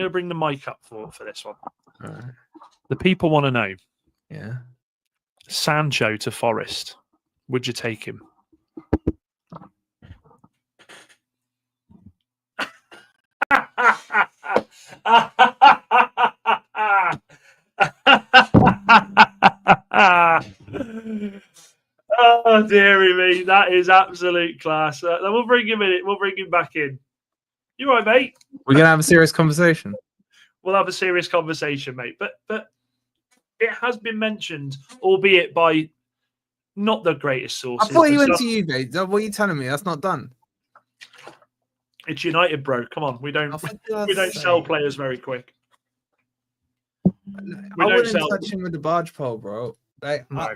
bring the mic up for this one. All right. The people want to know. Yeah. Sancho to Forest. Would you take him? Oh, dearie me. That is absolute class. We'll bring him in. We'll bring him back in. You all right, mate? We're going to have a serious conversation. We'll have a serious conversation, mate. But it has been mentioned, albeit by not the greatest sources. I thought he went to you, mate. What are you telling me? That's not done. It's United, bro. Come on. We don't sell players very quick. I wouldn't touch him with the barge pole, bro. Like, no.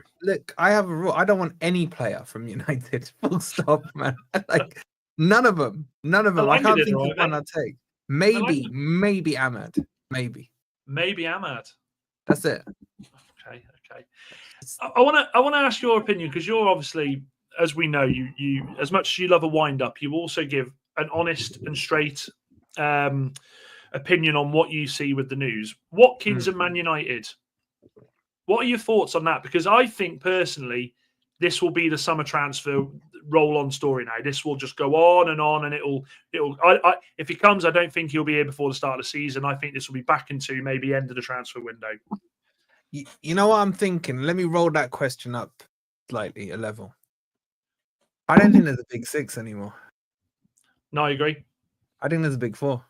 I have a rule. I don't want any player from United. Full stop, man. Like none of them. I can't think of one I'd take. Maybe Ahmad. Maybe Ahmad. That's it. Okay. I want to ask your opinion because you're obviously, as we know, you as much as you love a wind up, you also give an honest and straight opinion on what you see with the news. Watkins and Man United. What are your thoughts on that? Because I think personally, this will be the summer transfer roll-on story now. This will just go on, and it'll. If he comes, I don't think he'll be here before the start of the season. I think this will be back into maybe end of the transfer window. You know what I'm thinking? Let me roll that question up slightly a level. I don't think there's a big six anymore. No, I agree. I think there's a big four.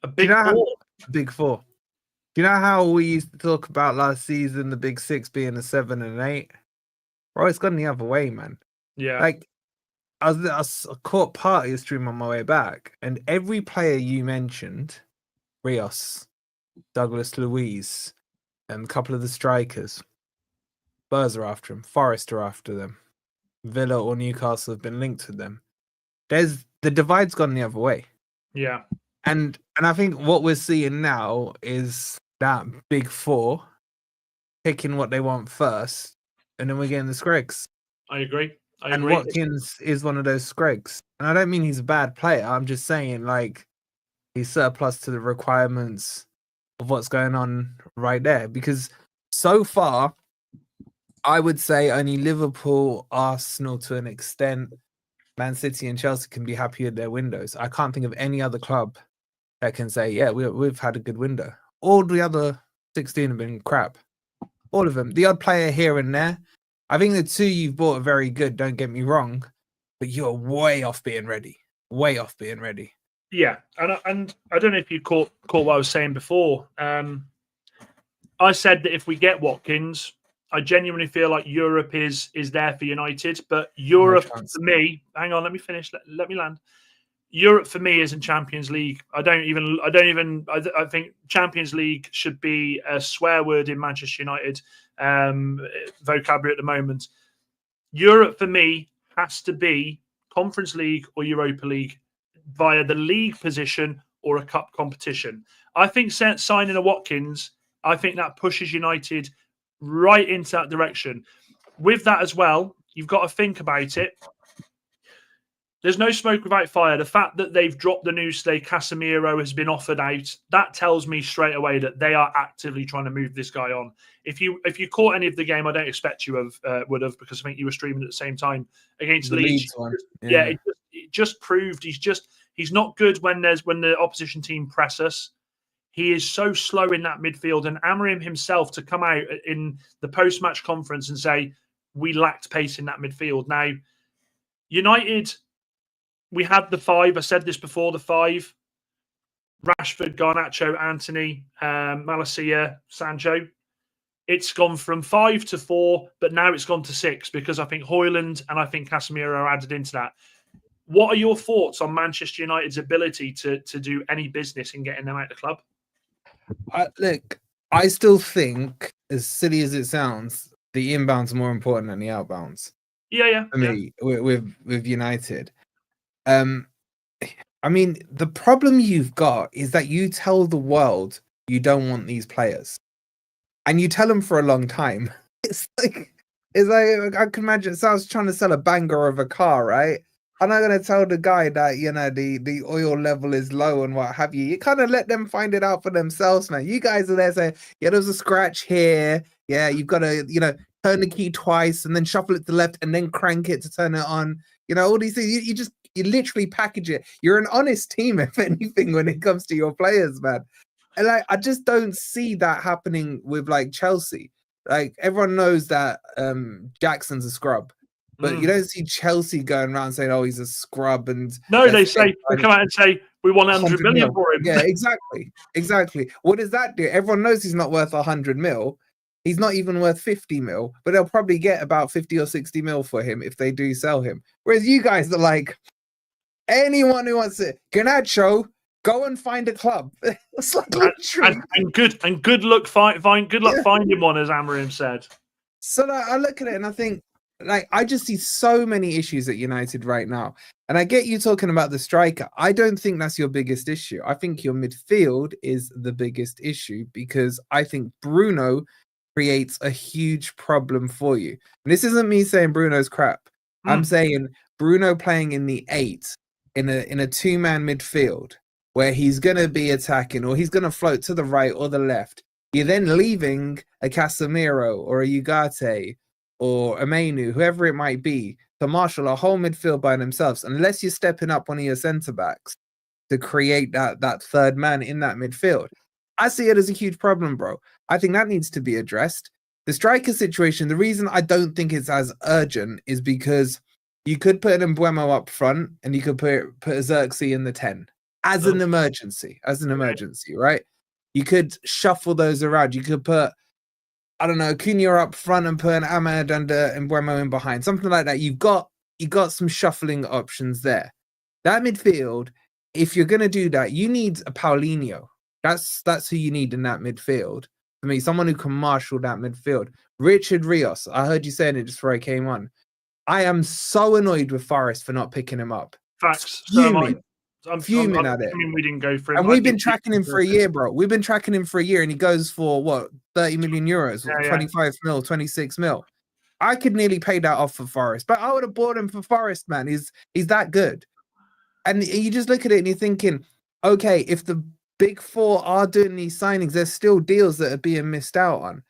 A big four? Big four. Do you know how we used to talk about last season, the big six being a 7 and an 8? Bro, it's gone the other way, man. Yeah. Like, I caught part of your stream on my way back, and every player you mentioned, Rios, Douglas Luiz, and a couple of the strikers, Spurs are after him, Forest are after them, Villa or Newcastle have been linked with them. The divide's gone the other way. Yeah. And I think what we're seeing now is that big four picking what they want first, and then we're getting the Scregs. I agree. Watkins is one of those Scregs. And I don't mean he's a bad player. I'm just saying, like, he's surplus to the requirements of what's going on right there. Because so far, I would say only Liverpool, Arsenal to an extent, Man City and Chelsea can be happy with their windows. I can't think of any other club that can say, yeah, we've had a good window. All the other 16 have been crap. All of them. The odd player here and there. I think the 2 you've bought are very good, don't get me wrong, but you're way off being ready. Way off being ready. Yeah, and I don't know if you caught what I was saying before. I said that if we get Watkins, I genuinely feel like Europe is there for United, but Europe for me, hang on, let me finish. Let me land. Europe for me isn't Champions League. I think Champions League should be a swear word in Manchester United vocabulary at the moment. Europe for me has to be Conference League or Europa League via the league position or a cup competition. I think signing a Watkins, I think that pushes United right into that direction. With that as well, you've got to think about it. There's no smoke without fire. The fact that they've dropped the news today, Casemiro has been offered out, that tells me straight away that they are actively trying to move this guy on. If you caught any of the game, I don't expect you would have, because I think you were streaming at the same time against Leeds. One. Yeah, it just proved he's not good when the opposition team press us. He is so slow in that midfield, and Amorim himself to come out in the post-match conference and say we lacked pace in that midfield. Now, United, we had the 5. I said this before, the 5. Rashford, Garnacho, Anthony, Malacia, Sancho. It's gone from 5 to 4, but now it's gone to 6 because I think Højlund and I think Casemiro are added into that. What are your thoughts on Manchester United's ability to do any business in getting them out of the club? Look, I still think, as silly as it sounds, the inbounds are more important than the outbounds. Yeah. For me, with United. I mean, the problem you've got is that you tell the world you don't want these players, and you tell them for a long time. It's like I can imagine. So I was trying to sell a banger of a car, right? I'm not going to tell the guy that, the oil level is low and what have you. You kind of let them find it out for themselves, man. You guys are there saying, yeah, there's a scratch here. Yeah, you've got to, turn the key twice and then shuffle it to the left and then crank it to turn it on. All these things. You literally package it. You're an honest team, if anything, when it comes to your players, man. And I just don't see that happening with Chelsea. Everyone knows that Jackson's a scrub. But you don't see Chelsea going around saying, "Oh, he's a scrub." And no, they come out and say, "We want 100 million for him." Yeah, exactly. What does that do? Everyone knows he's not worth 100 mil. He's not even worth 50 mil. But they'll probably get about 50 or 60 mil for him if they do sell him. Whereas you guys are like, anyone who wants it, Garnacho, go and find a club. It's like literally and good luck finding one, as Amorim said. So I look at it and I think, I just see so many issues at United right now. And I get you talking about the striker. I don't think that's your biggest issue. I think your midfield is the biggest issue, because I think Bruno creates a huge problem for you. And this isn't me saying Bruno's crap. I'm saying Bruno playing in the 8 in a 2-man midfield where he's going to be attacking, or he's going to float to the right or the left. You're then leaving a Casemiro or a Ugarte or Amenu, whoever it might be, to marshal a whole midfield by themselves, unless you're stepping up one of your centre-backs to create that third man in that midfield. I see it as a huge problem, bro. I think that needs to be addressed. The striker situation, the reason I don't think it's as urgent is because you could put an Mbeumo up front and you could put a Xerxes in the 10 as an emergency, right? You could shuffle those around. You could put, I don't know, Cunha up front and put an Ahmed and Mbeumo in behind, something like that. You got some shuffling options there. That midfield, if you're gonna do that, you need a Paulinho. That's who you need in that midfield. For me, someone who can marshal that midfield. Richard Rios, I heard you saying it just before I came on. I am so annoyed with Forest for not picking him up. Facts. I'm fuming at it. We didn't go for him. And we've been tracking him for a year, bro. We've been tracking him for a year, and he goes for what, 30 million euros, 25 mil, 26 mil. I could nearly pay that off for Forest, but I would have bought him for Forest, man. He's that good. And you just look at it and you're thinking, okay, if the big 4 are doing these signings, there's still deals that are being missed out on.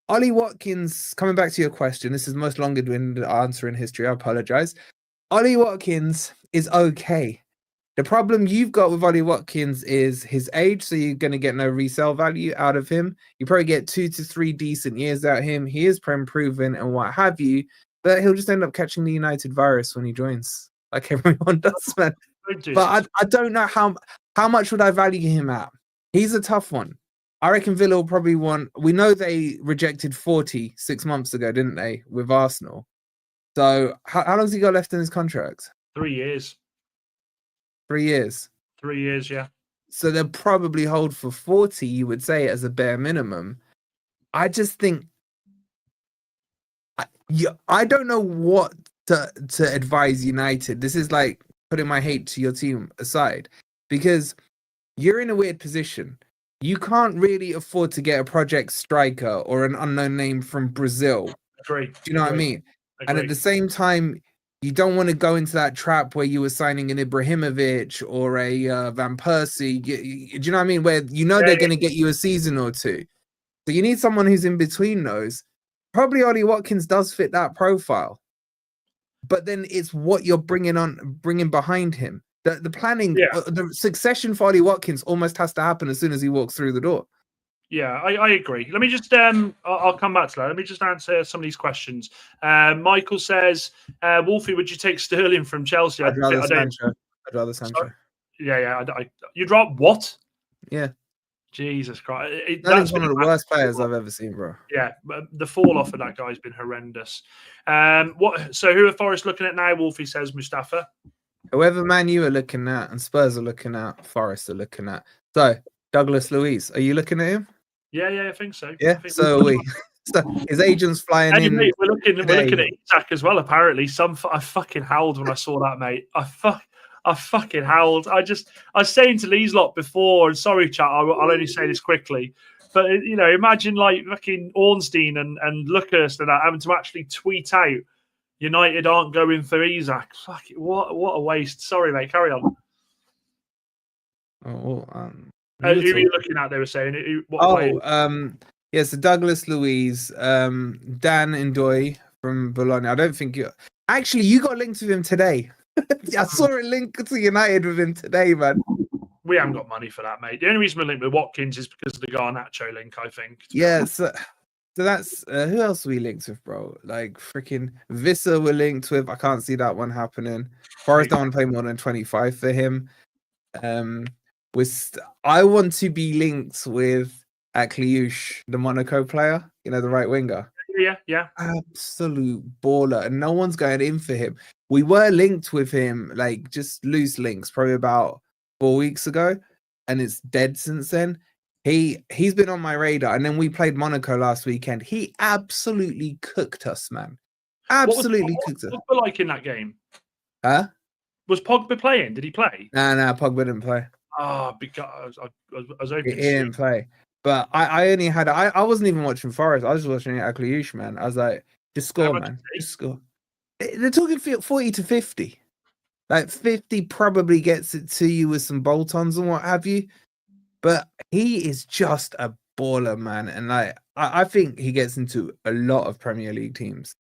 Ollie Watkins, coming back to your question, this is the most longer-winded answer in history. I apologize. Ollie Watkins is okay. The problem you've got with Ollie Watkins is his age, so you're going to get no resale value out of him. You probably get 2 to 3 decent years out of him. He is prem proven and what have you, but he'll just end up catching the United virus when he joins, like everyone does, man. But I don't know how much would I value him at. He's a tough one. I reckon Villa will probably want. We know they rejected 40 6 months ago, didn't they, with Arsenal? So how long's he got left in his contract? 3 years. 3 years. 3 years, yeah. So they'll probably hold for 40, you would say, as a bare minimum. I just think I don't know what to advise United. This is like putting my hate to your team aside, because you're in a weird position. You can't really afford to get a project striker or an unknown name from Brazil. Agree. Do you know what I mean? Agreed. And at the same time, you don't want to go into that trap where you were signing an Ibrahimovic or a Van Persie. Do you know what I mean? Where they're going to get you a season or two. So you need someone who's in between those. Probably Ollie Watkins does fit that profile. But then it's what you're bringing behind him. The planning, the succession for Ollie Watkins almost has to happen as soon as he walks through the door. Yeah, I agree. Let me just, I'll come back to that. Let me just answer some of these questions. Michael says, Wolfie, would you take Sterling from Chelsea? I'd rather Sancho. Yeah. You'd rather what? Yeah. Jesus Christ. That's one of the worst players I've ever seen, bro. Yeah, the fall off of that guy's been horrendous. So who are Forest looking at now? Wolfie says Mustafa. Whoever Man U are looking at and Spurs are looking at, Forest are looking at. So, Douglas Luiz, are you looking at him? Yeah, I think so. Yeah, so are we. So his agent's flying in. Mate, we're looking at Isak as well, apparently. I fucking howled when I saw that, mate. I fucking howled. I was saying to Lee's lot before, and sorry, chat, I'll only say this quickly, but imagine like fucking Ornstein and Lucas and that having to actually tweet out United aren't going for Isak. Fuck it, what a waste. Sorry, mate. Carry on. Who are you looking at? They were saying. So Douglas Luiz, Dan Ndoye from Bologna. I don't think you got linked with him today. I saw a link to United with him today, man. We haven't got money for that, mate. The only reason we're linked with Watkins is because of the Garnacho link, I think. Yeah, so that's who else are we linked with, bro? Like freaking Vissa we're linked with. I can't see that one happening. Forest don't want to pay more than 25 for him. I want to be linked with Kliush, the Monaco player, the right winger. Yeah. Absolute baller. And no one's going in for him. We were linked with him, like just loose links, probably about 4 weeks ago. And it's dead since then. He's been on my radar. And then we played Monaco last weekend. He absolutely cooked us, man. Absolutely cooked us. What was Pogba like in that game? Huh? Was Pogba playing? Did he play? Nah, Pogba didn't play. Oh, because I was hoping he didn't play. But I only had I wasn't even watching Forest. I was watching Kliush, man. I was like, just score, man. Just score. They're talking 40 to 50. Like 50 probably gets it to you with some bolt-ons and what have you. But he is just a baller, man. And like I think he gets into a lot of Premier League teams.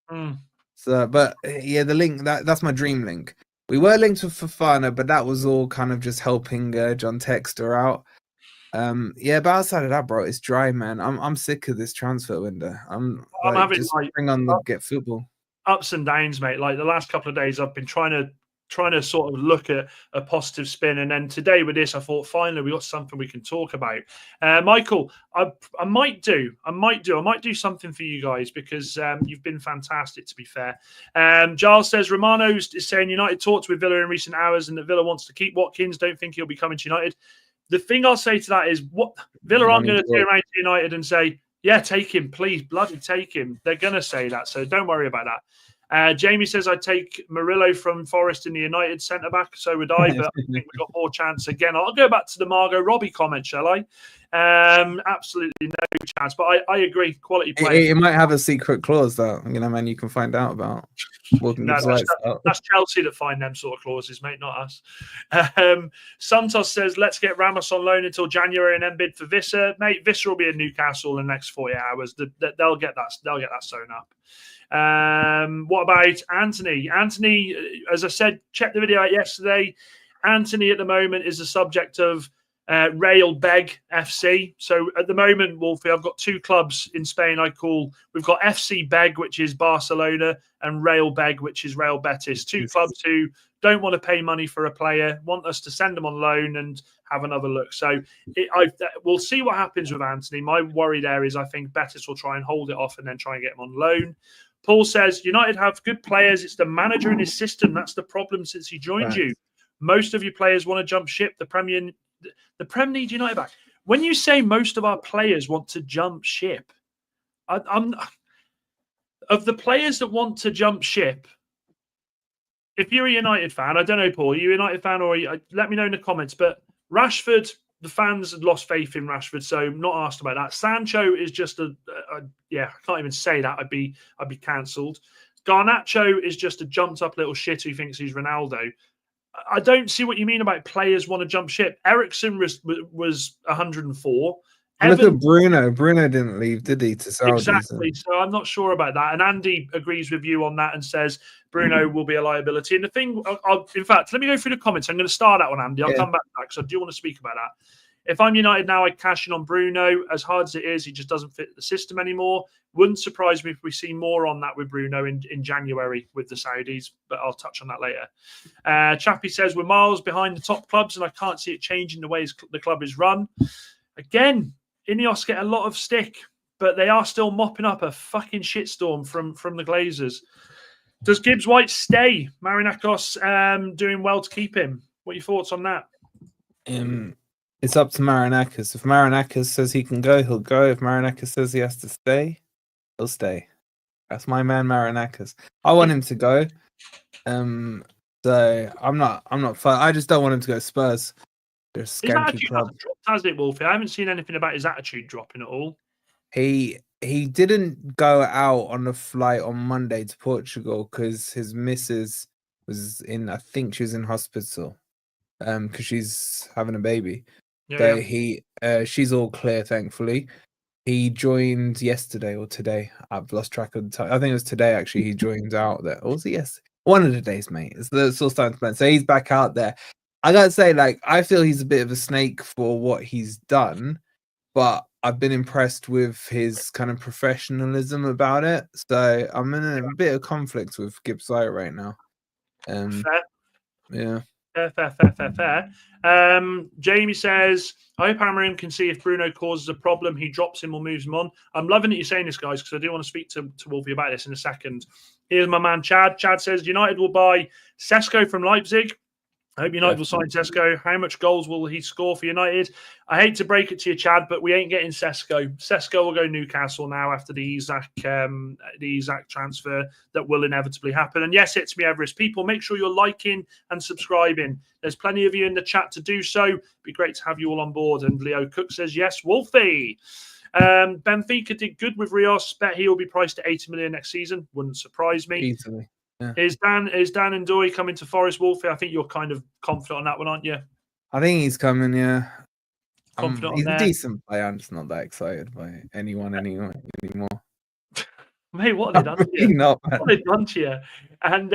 So, but yeah, the link that's my dream link. We were linked with Fofana, but that was all kind of just helping John Textor out. But outside of that, bro, it's dry, man. I'm sick of this transfer window. I'm having just bring on the get football. Ups and downs, mate. Like the last couple of days, I've been trying to sort of look at a positive spin, and then today with this, I thought finally we got something we can talk about. Michael, I might do something for you guys because you've been fantastic. To be fair, Giles says Romano is saying United talked with Villa in recent hours, and that Villa wants to keep Watkins. Don't think he'll be coming to United. The thing I'll say to that is, what Villa aren't going to turn around to United and say, yeah, take him, please, bloody take him. They're going to say that, so don't worry about that. Jamie says, I'd take Murillo from Forest in the United centre-back, so would I, but I think we've got more chance again. I'll go back to the Margot Robbie comment, shall I? Absolutely no chance, but I agree, quality player. It might have a secret clause that, man, you can find out about. No, that's Chelsea that find them sort of clauses, mate, not us. Santos says, let's get Ramos on loan until January and then bid for Visser. Mate, Visser will be in Newcastle in the next 48 hours. They'll get that sewn up. What about Anthony? Anthony, as I said, check the video out yesterday. Anthony at the moment is the subject of Real Beg FC. So at the moment, Wolfie, I've got two clubs in Spain we've got FC Beg, which is Barcelona, and Real Beg, which is Real Betis. Two clubs who don't want to pay money for a player, want us to send them on loan and have another look. So we'll see what happens with Anthony. My worry there is I think Betis will try and hold it off and then try and get him on loan. Paul says, United have good players. It's the manager and his system. That's the problem since he joined you. Most of your players want to jump ship. The Prem needs United back. When you say most of our players want to jump ship, I'm of the players that want to jump ship. If you're a United fan, I don't know, Paul, are you a United fan or let me know in the comments. But Rashford, the fans had lost faith in Rashford, so I'm not asked about that. Sancho is just I can't even say that. I'd be cancelled. Garnacho is just a jumped up little shit who thinks he's Ronaldo. I don't see what you mean about players want to jump ship. Ericsson was 104. Look at Bruno. Bruno didn't leave, did he, to Saudi? Exactly. So I'm not sure about that. And Andy agrees with you on that and says Bruno will be a liability. And the thing, in fact, let me go through the comments. I'm going to start that one, Andy. I'll come back to that because I do want to speak about that. If I'm United now, I'd cash in on Bruno. As hard as it is, he just doesn't fit the system anymore. Wouldn't surprise me if we see more on that with Bruno in January with the Saudis, but I'll touch on that later. Chappie says, we're miles behind the top clubs and I can't see it changing the way the club is run. Again, Ineos get a lot of stick, but they are still mopping up a fucking shitstorm from the Glazers. Does Gibbs White stay? Marinakos doing well to keep him. What are your thoughts on that? It's up to Marinakis. If Marinakis says he can go, he'll go. If Marinakis says he has to stay, he'll stay. That's my man, Marinakis. I want him to go. So I'm not. I just don't want him to go Spurs. They're a skanky club. Dropped, has it, Wolfie? I haven't seen anything about his attitude dropping at all. He didn't go out on the flight on Monday to Portugal because his missus was in. I think she was in hospital. Because she's having a baby. She's all clear, thankfully. He joined yesterday or today. I've lost track of the time. I think it was today, actually. He joined out there. Or was it yesterday? One of the days, mate. It's all starting to plan. So he's back out there. I gotta say, I feel he's a bit of a snake for what he's done, but I've been impressed with his kind of professionalism about it. So I'm in a bit of conflict with Gibbs White right now. Fair. Yeah. Fair. Jamie says, I hope Amorim can see if Bruno causes a problem, he drops him or moves him on. I'm loving that you're saying this, guys, because I do want to speak to Wolfie about this in a second. Here's my man, Chad. Chad says, United will buy Sesko from Leipzig. I hope United will sign Sesko. How much goals will he score for United? I hate to break it to you, Chad, but we ain't getting Sesko. Sesko will go Newcastle now after the Isak transfer that will inevitably happen. And yes, it's me, Everest. People, make sure you're liking and subscribing. There's plenty of you in the chat to do so. It'd be great to have you all on board. And Leo Cook says, yes, Wolfie. Benfica did good with Rios. Bet he'll be priced at 80 million next season. Wouldn't surprise me. Easily. Yeah. Is Dan and Doi coming to Forest, Wolfie? I think you're kind of confident on that one, aren't you? I think he's coming, yeah. Confident he's on a there. decent player. I'm just not that excited by anyone anymore. Mate, what have they done to you? Not, what have they done to you? And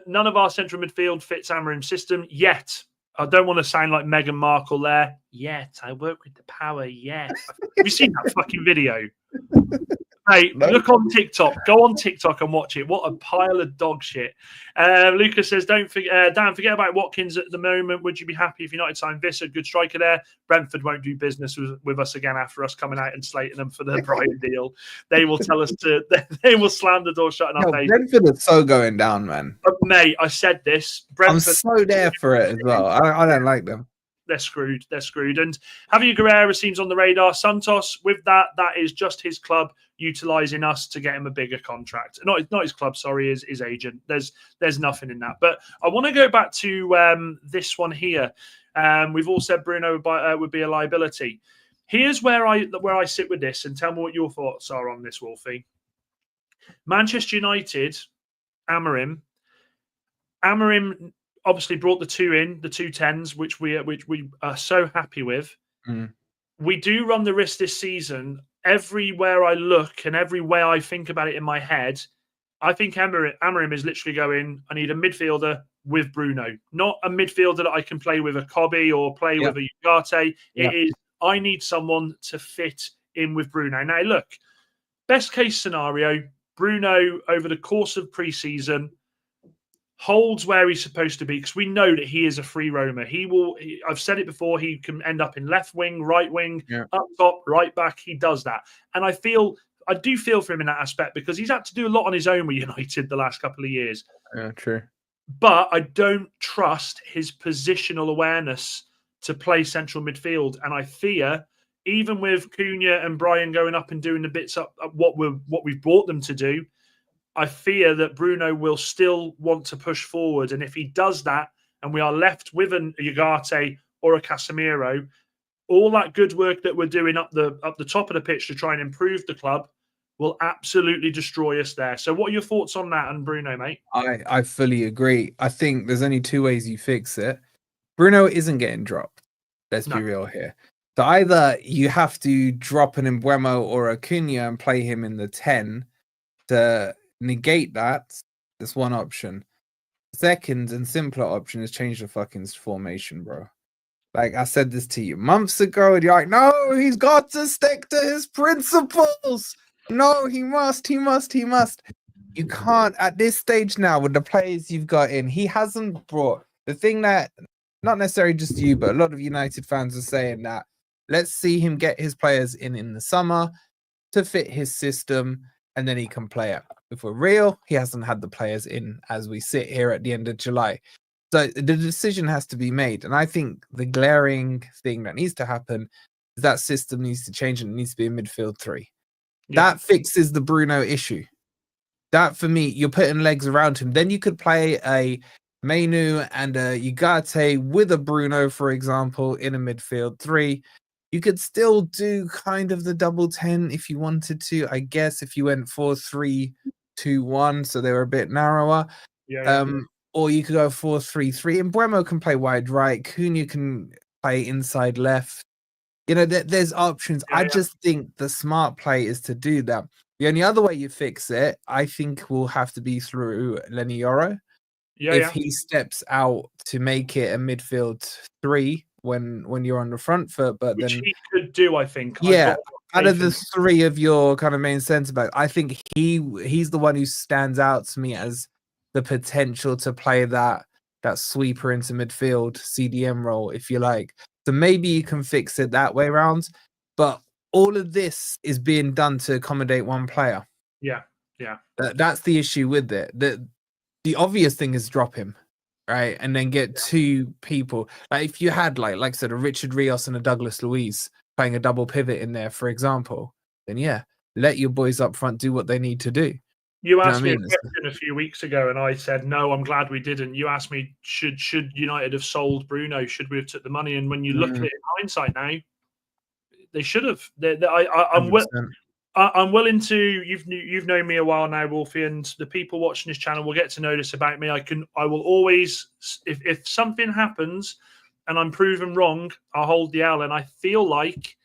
none of our central midfield fits Amorim's system yet. I don't want to sound like Meghan Markle there. Yet. I work with the power yet. Have you seen that fucking video? Hey, look on TikTok. Go on TikTok and watch it. What a pile of dog shit. Lucas says, don't forget, Dan, forget about Watkins at the moment. Would you be happy if United signed Visser? Good striker there. Brentford won't do business with us again after us coming out and slating them for the Brighton deal. They will tell us they will slam the door shut in our face. Brentford are so going down, man. But, mate, I said this. Brentford, I'm so there for it as well. I don't like them. They're screwed. And Javier Guerrero seems on the radar. Santos, with that is just his club utilising us to get him a bigger contract. Not his club, sorry, his agent. There's nothing in that. But I want to go back to this one here. We've all said Bruno would be a liability. Here's where I sit with this, and tell me what your thoughts are on this, Wolfie. Manchester United Amorim. Amorim obviously brought the 210s, which we are so happy with. We do run the risk this season. Everywhere I look and every way I think about it in my head, I think Amorim is literally going, I need a midfielder with Bruno, not a midfielder that I can play with a Kobe or play with a Ugarte. It is, I need someone to fit in with Bruno. Now, look, best case scenario, Bruno over the course of pre-season holds where he's supposed to be, because we know that he is a free roamer. I've said it before, he can end up in left wing, right wing, up top, right back. He does that. And I do feel for him in that aspect, because he's had to do a lot on his own with United the last couple of years. Yeah, true. But I don't trust his positional awareness to play central midfield. And I fear, even with Cunha and Brian going up and doing the bits up what we've brought them to do, I fear that Bruno will still want to push forward. And if he does that, and we are left with a Ugarte or a Casemiro, all that good work that we're doing up the top of the pitch to try and improve the club will absolutely destroy us there. So what are your thoughts on that and Bruno, mate? I fully agree. I think there's only two ways you fix it. Bruno isn't getting dropped. Let's be real here. So either you have to drop an Mbeumo or a Cunha and play him in the 10 to negate that. That's one option. Second and simpler option is change the fucking formation, bro. Like, I said this to you months ago, and you're like, no, he's got to stick to his principles. No, he must. You can't at this stage now with the players you've got in. He hasn't brought the thing that, not necessarily just you, but a lot of United fans are saying that let's see him get his players in the summer to fit his system, and then he can play it. If we're real, he hasn't had the players in as we sit here at the end of July. So the decision has to be made. And I think the glaring thing that needs to happen is that system needs to change, and it needs to be a midfield 3. That fixes the Bruno issue. That, for me, you're putting legs around him. Then you could play a Mainu and a Ugarte with a Bruno, for example, in a midfield 3. You could still do kind of the double 10 if you wanted to, I guess, if you went 4-3-2-1, so they were a bit narrower. Or you could go 4-3-3, and Mbeumo can play wide right. Cunha can play inside left. You know, there's options. I just think the smart play is to do that. The only other way you fix it, I think, will have to be through Lenny Yoro. If he steps out to make it a midfield 3 when you're on the front foot, but which then he could do, I think. Yeah, out of the 3 of your kind of main centre backs, I think he's the one who stands out to me as the potential to play that sweeper into midfield CDM role, if you like. So maybe you can fix it that way around. But all of this is being done to accommodate one player. Yeah. That's the issue with it. The obvious thing is drop him, right? And then get 2 people. Like if you had like I said, a Richard Rios and a Douglas Luiz playing a double pivot in there, for example, then let your boys up front do what they need to do. You asked me a question a few weeks ago, and I said, no, I'm glad we didn't. You asked me, should United have sold Bruno? Should we have took the money? And when you look at it in hindsight now, they should have. I'm willing to. You've known me a while now, Wolfie, and the people watching this channel will get to know this about me. I will always, if something happens and I'm proven wrong, I'll hold the L. And I feel like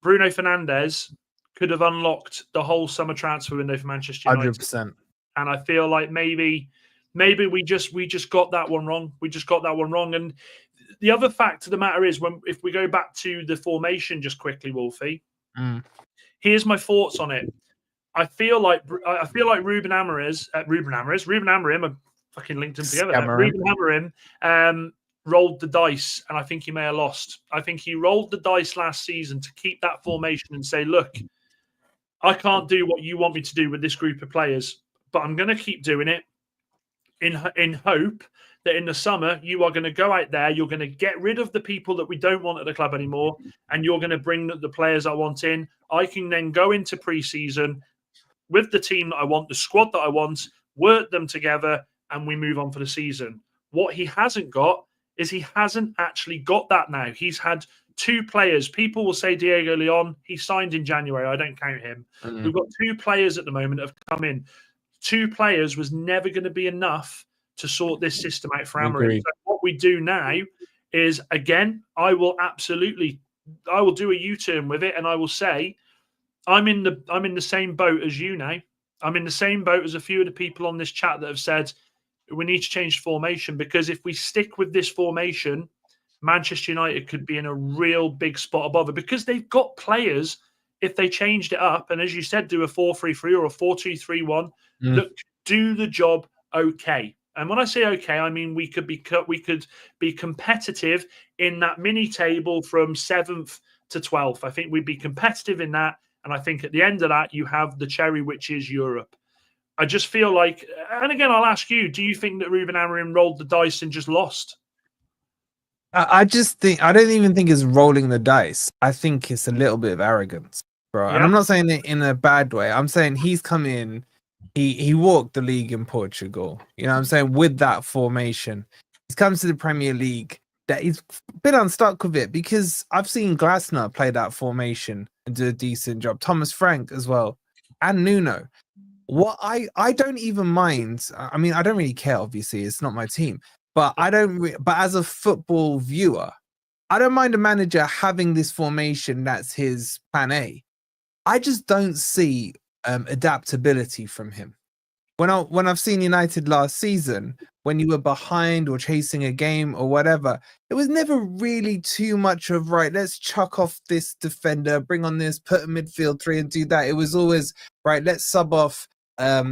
Bruno Fernandes could have unlocked the whole summer transfer window for Manchester United. 100%. And I feel like maybe we just got that one wrong. We just got that one wrong. And the other fact of the matter is, if we go back to the formation just quickly, Wolfie, here's my thoughts on it. I feel like Ruben Amorim, I fucking linked them together. Ruben Amorim rolled the dice, and I think he may have lost. I think he rolled the dice last season to keep that formation and say, look, I can't do what you want me to do with this group of players, but I'm going to keep doing it in hope that in the summer you are going to go out there, you're going to get rid of the people that we don't want at the club anymore, and you're going to bring the players I want in. I can then go into pre-season with the team that I want, the squad that I want, work them together, and we move on for the season. What he hasn't got is he hasn't actually got that now. He's had 2 players. People will say Diego Leon, he signed in January. I don't count him. We've got 2 players at the moment that have come in. 2 players was never going to be enough to sort this system out for Amorim. Agreed. So what we do now is, again, I will do a U-turn with it, and I will say I'm in the same boat as you now. I'm in the same boat as a few of the people on this chat that have said we need to change formation, because if we stick with this formation, Manchester United could be in a real big spot above it, because they've got players, if they changed it up, and as you said, do a 4-3-3 or a 4-2-3-1, that do the job okay. And when I say okay, I mean we could be competitive in that mini table from 7th to 12th. I think we'd be competitive in that, and I think at the end of that, you have the cherry, which is Europe. I just feel like, and again, I'll ask you, do you think that Ruben Amorim rolled the dice and just lost? I just think, I don't even think it's rolling the dice. I think it's a little bit of arrogance, bro. Yeah. And I'm not saying it in a bad way. I'm saying he's come in, he walked the league in Portugal. You know what I'm saying? With that formation, he's come to the Premier League. That he's been unstuck with it, because I've seen Glasner play that formation and do a decent job. Thomas Frank as well, and Nuno. What I don't even mind. I mean, I don't really care. Obviously, it's not my team, but I don't. But as a football viewer, I don't mind a manager having this formation that's his plan A. I just don't see adaptability from him. When I've seen United last season, when you were behind or chasing a game or whatever, it was never really too much of, right, let's chuck off this defender, bring on this, put a midfield 3 and do that. It was always, right, let's sub off, I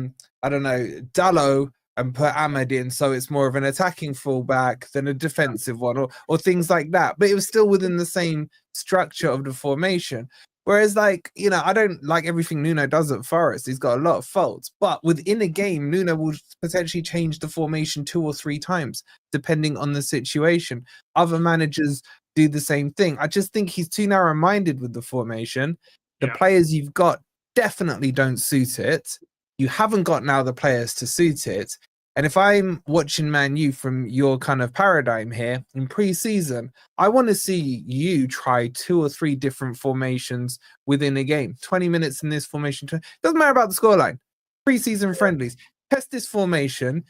don't know, Dallo and put Ahmed in, so it's more of an attacking fullback than a defensive one, or things like that. But it was still within the same structure of the formation. Whereas, like, you know, I don't like everything Nuno does at Forest. He's got a lot of faults. But within a game, Nuno will potentially change the formation 2 or 3 times, depending on the situation. Other managers do the same thing. I just think he's too narrow-minded with the formation. The players you've got definitely don't suit it. You haven't got now the players to suit it. And if I'm watching Man U from your kind of paradigm here in pre-season, I want to see you try 2 or 3 different formations within a game. 20 minutes in this formation. Doesn't matter about the scoreline. Pre-season friendlies. Test this formation.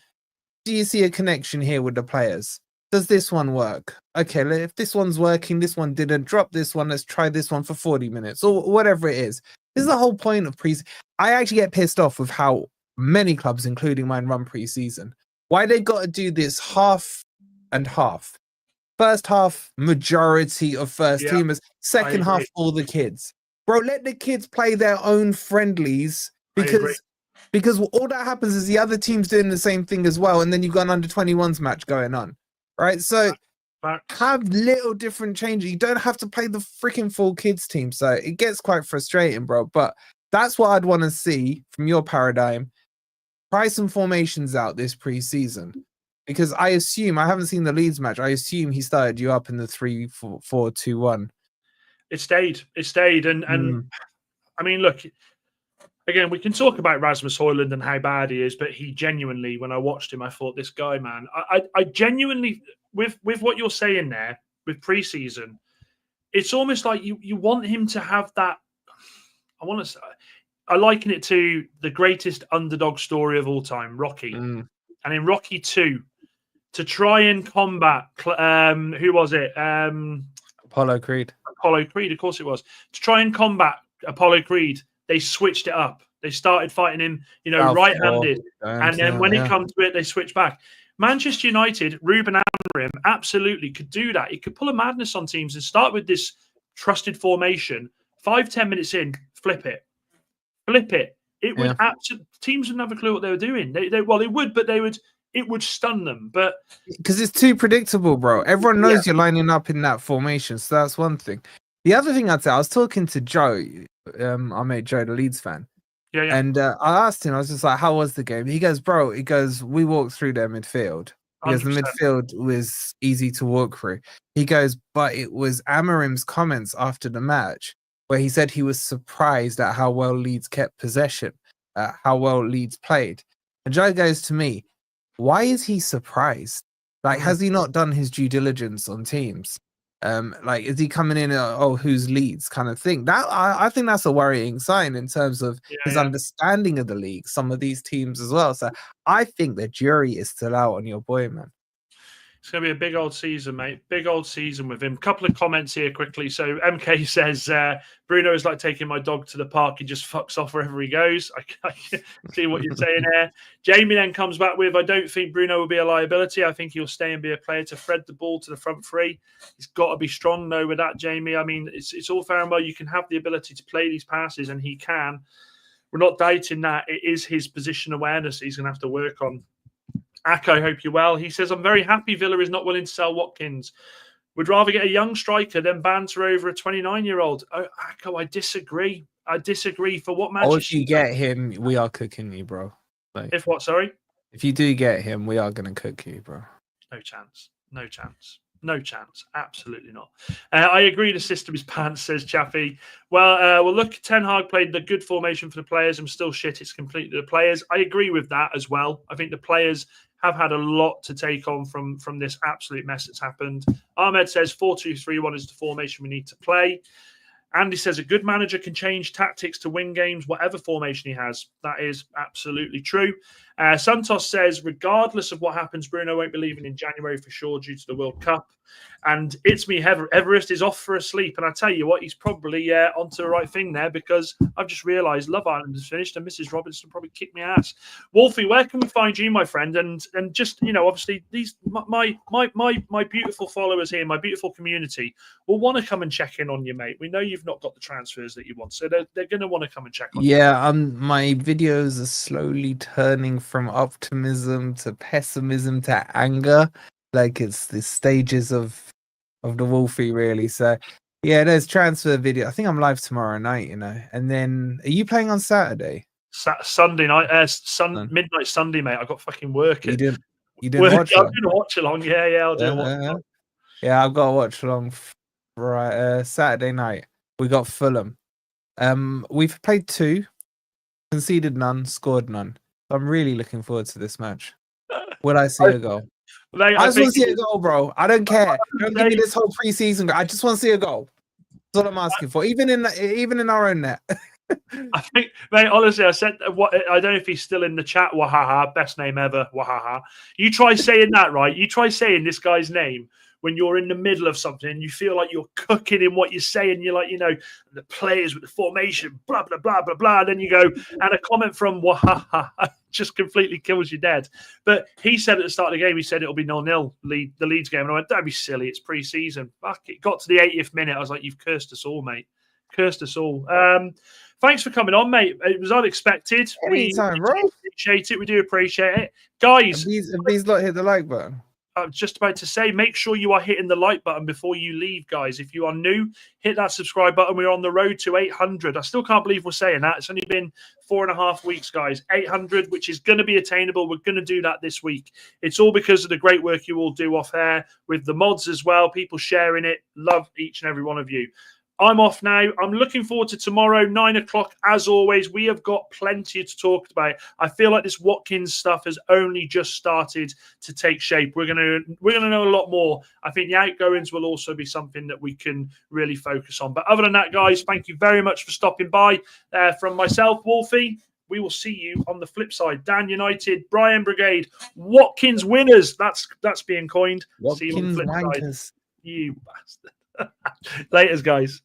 Do you see a connection here with the players? Does this one work? Okay, if this one's working, this one didn't, drop this one. Let's try this one for 40 minutes or whatever it is. This is the whole point of pre-season. I actually get pissed off with how many clubs, including mine, run pre-season. Why they got to do this half and half? First half, majority of first teamers. Second half, all the kids. Bro, let the kids play their own friendlies, because all that happens is the other team's doing the same thing as well, and then you've got an under-21s match going on, right? So have little different changes. You don't have to play the freaking full kids team, so it gets quite frustrating, bro. But that's what I'd want to see from your paradigm. Try some formations out this pre-season, because I assume, I haven't seen the Leeds match, I assume he started you up in the 3-4-2-1. It stayed, and I mean, look, again, we can talk about Rasmus Højlund and how bad he is, but he genuinely, when I watched him, I thought, this guy, man, I genuinely, with what you're saying there with pre-season, it's almost like you want him to have that. I liken it to the greatest underdog story of all time, Rocky. And in Rocky 2, to try and combat, who was it? Apollo Creed. Apollo Creed, of course it was. To try and combat Apollo Creed, they switched it up. They started fighting him, right-handed. And then when it comes to it, they switched back. Manchester United, Ruben Amorim, absolutely could do that. He could pull a madness on teams and start with this trusted formation. 5-10 minutes in, flip it. It would absolutely, teams wouldn't have a clue what they were doing. They would, but it would stun them. But because it's too predictable, bro. Everyone knows you're lining up in that formation, so that's one thing. The other thing I'd say, I was talking to Joe, our mate Joe, the Leeds fan. And I asked him, I was just like, how was the game? He goes, we walked through their midfield. Because the midfield was easy to walk through. He goes, but it was Amorim's comments after the match where he said he was surprised at how well Leeds kept possession, how well Leeds played. And Joe goes to me, why is he surprised? Like, has he not done his due diligence on teams? Like, is he coming in? Who's Leeds kind of thing? That I think that's a worrying sign in terms of his understanding of the league. Some of these teams as well. So I think the jury is still out on your boy, man. It's going to be a big old season, mate. Big old season with him. Couple of comments here quickly. So MK says, Bruno is like taking my dog to the park. He just fucks off wherever he goes. I can see what you're saying there. Jamie then comes back with, I don't think Bruno will be a liability. I think he'll stay and be a player to thread the ball to the front three. He's got to be strong, though, with that, Jamie. I mean, it's all fair and well. You can have the ability to play these passes, and he can. We're not doubting that. It is his position awareness he's going to have to work on. Ako, I hope you're well. He says, I'm very happy Villa is not willing to sell Watkins. Would rather get a young striker than banter over a 29-year-old. Oh, Ako, I disagree. I disagree. For what Manchester... Or if you get him, we are cooking you, bro. Like, if what, sorry? If you do get him, we are going to cook you, bro. No chance. No chance. No chance. Absolutely not. I agree the system is pants, says Chaffee. Well, look, Ten Hag played the good formation for the players and still shit. It's completely the players. I agree with that as well. I think the players have had a lot to take on from this absolute mess that's happened. Ahmed says 4-2-3-1 is the formation we need to play. Andy says a good manager can change tactics to win games, whatever formation he has. That is absolutely true. Santos says, regardless of what happens, Bruno won't be leaving in January for sure due to the World Cup. And it's me, Everest is off for a sleep. And I tell you what, he's probably onto the right thing there, because I've just realised Love Island is finished and Mrs. Robinson probably kicked me ass. Wolfie, where can we find you, my friend? And just, obviously these my beautiful followers here, my beautiful community will want to come and check in on you, mate. We know you've not got the transfers that you want, so they're going to want to come and check on you. Yeah, my videos are slowly turning from optimism to pessimism to anger. Like, it's the stages of the Wolfie, really. So yeah, there's transfer video. I think I'm live tomorrow night, and then are you playing on Saturday? Sunday night, midnight Sunday, mate. I got fucking work. You didn't watch along? I'm gonna watch along. Yeah, I'll do a watch along. Yeah, I've got to watch along. Right, Saturday night we got Fulham. We've played 2, conceded none, scored none. I'm really looking forward to this match. Will I see a goal? I just want to see a goal, bro. I don't care. Don't give me this whole preseason. I just want to see a goal. That's all I'm asking for. Even in our own net. I think, mate, honestly, I said, I don't know if he's still in the chat. Wahaha, best name ever. Wahaha. You try saying that, right? You try saying this guy's name when you're in the middle of something and you feel like you're cooking in what you're saying. You're like, the players with the formation, blah, blah, blah, blah, blah. And then you go, and a comment from Wahaha just completely kills you dead. But he said at the start of the game, he said it'll be 0-0, the Leeds game. And I went, don't be silly. It's pre-season. Fuck it. Got to the 80th minute. I was like, you've cursed us all, mate. Cursed us all. Thanks for coming on, mate. It was unexpected. Anytime, bro. Appreciate it. We do appreciate it. Guys. Have these lot hit the like button? I was just about to say, make sure you are hitting the like button before you leave, guys. If you are new, hit that subscribe button. We're on the road to 800. I still can't believe we're saying that. It's only been 4.5 weeks, guys. 800, which is going to be attainable. We're going to do that this week. It's all because of the great work you all do off air with the mods as well. People sharing it. Love each and every one of you. I'm off now. I'm looking forward to tomorrow, 9 o'clock. As always, we have got plenty to talk about. I feel like this Watkins stuff has only just started to take shape. We're gonna know a lot more. I think the outgoings will also be something that we can really focus on. But other than that, guys, thank you very much for stopping by. From myself, Wolfie, we will see you on the flip side. Dan United, Brian Brigade, Watkins winners. That's being coined. Watkins see you on the flip wankers. side. You bastard. Laters, guys.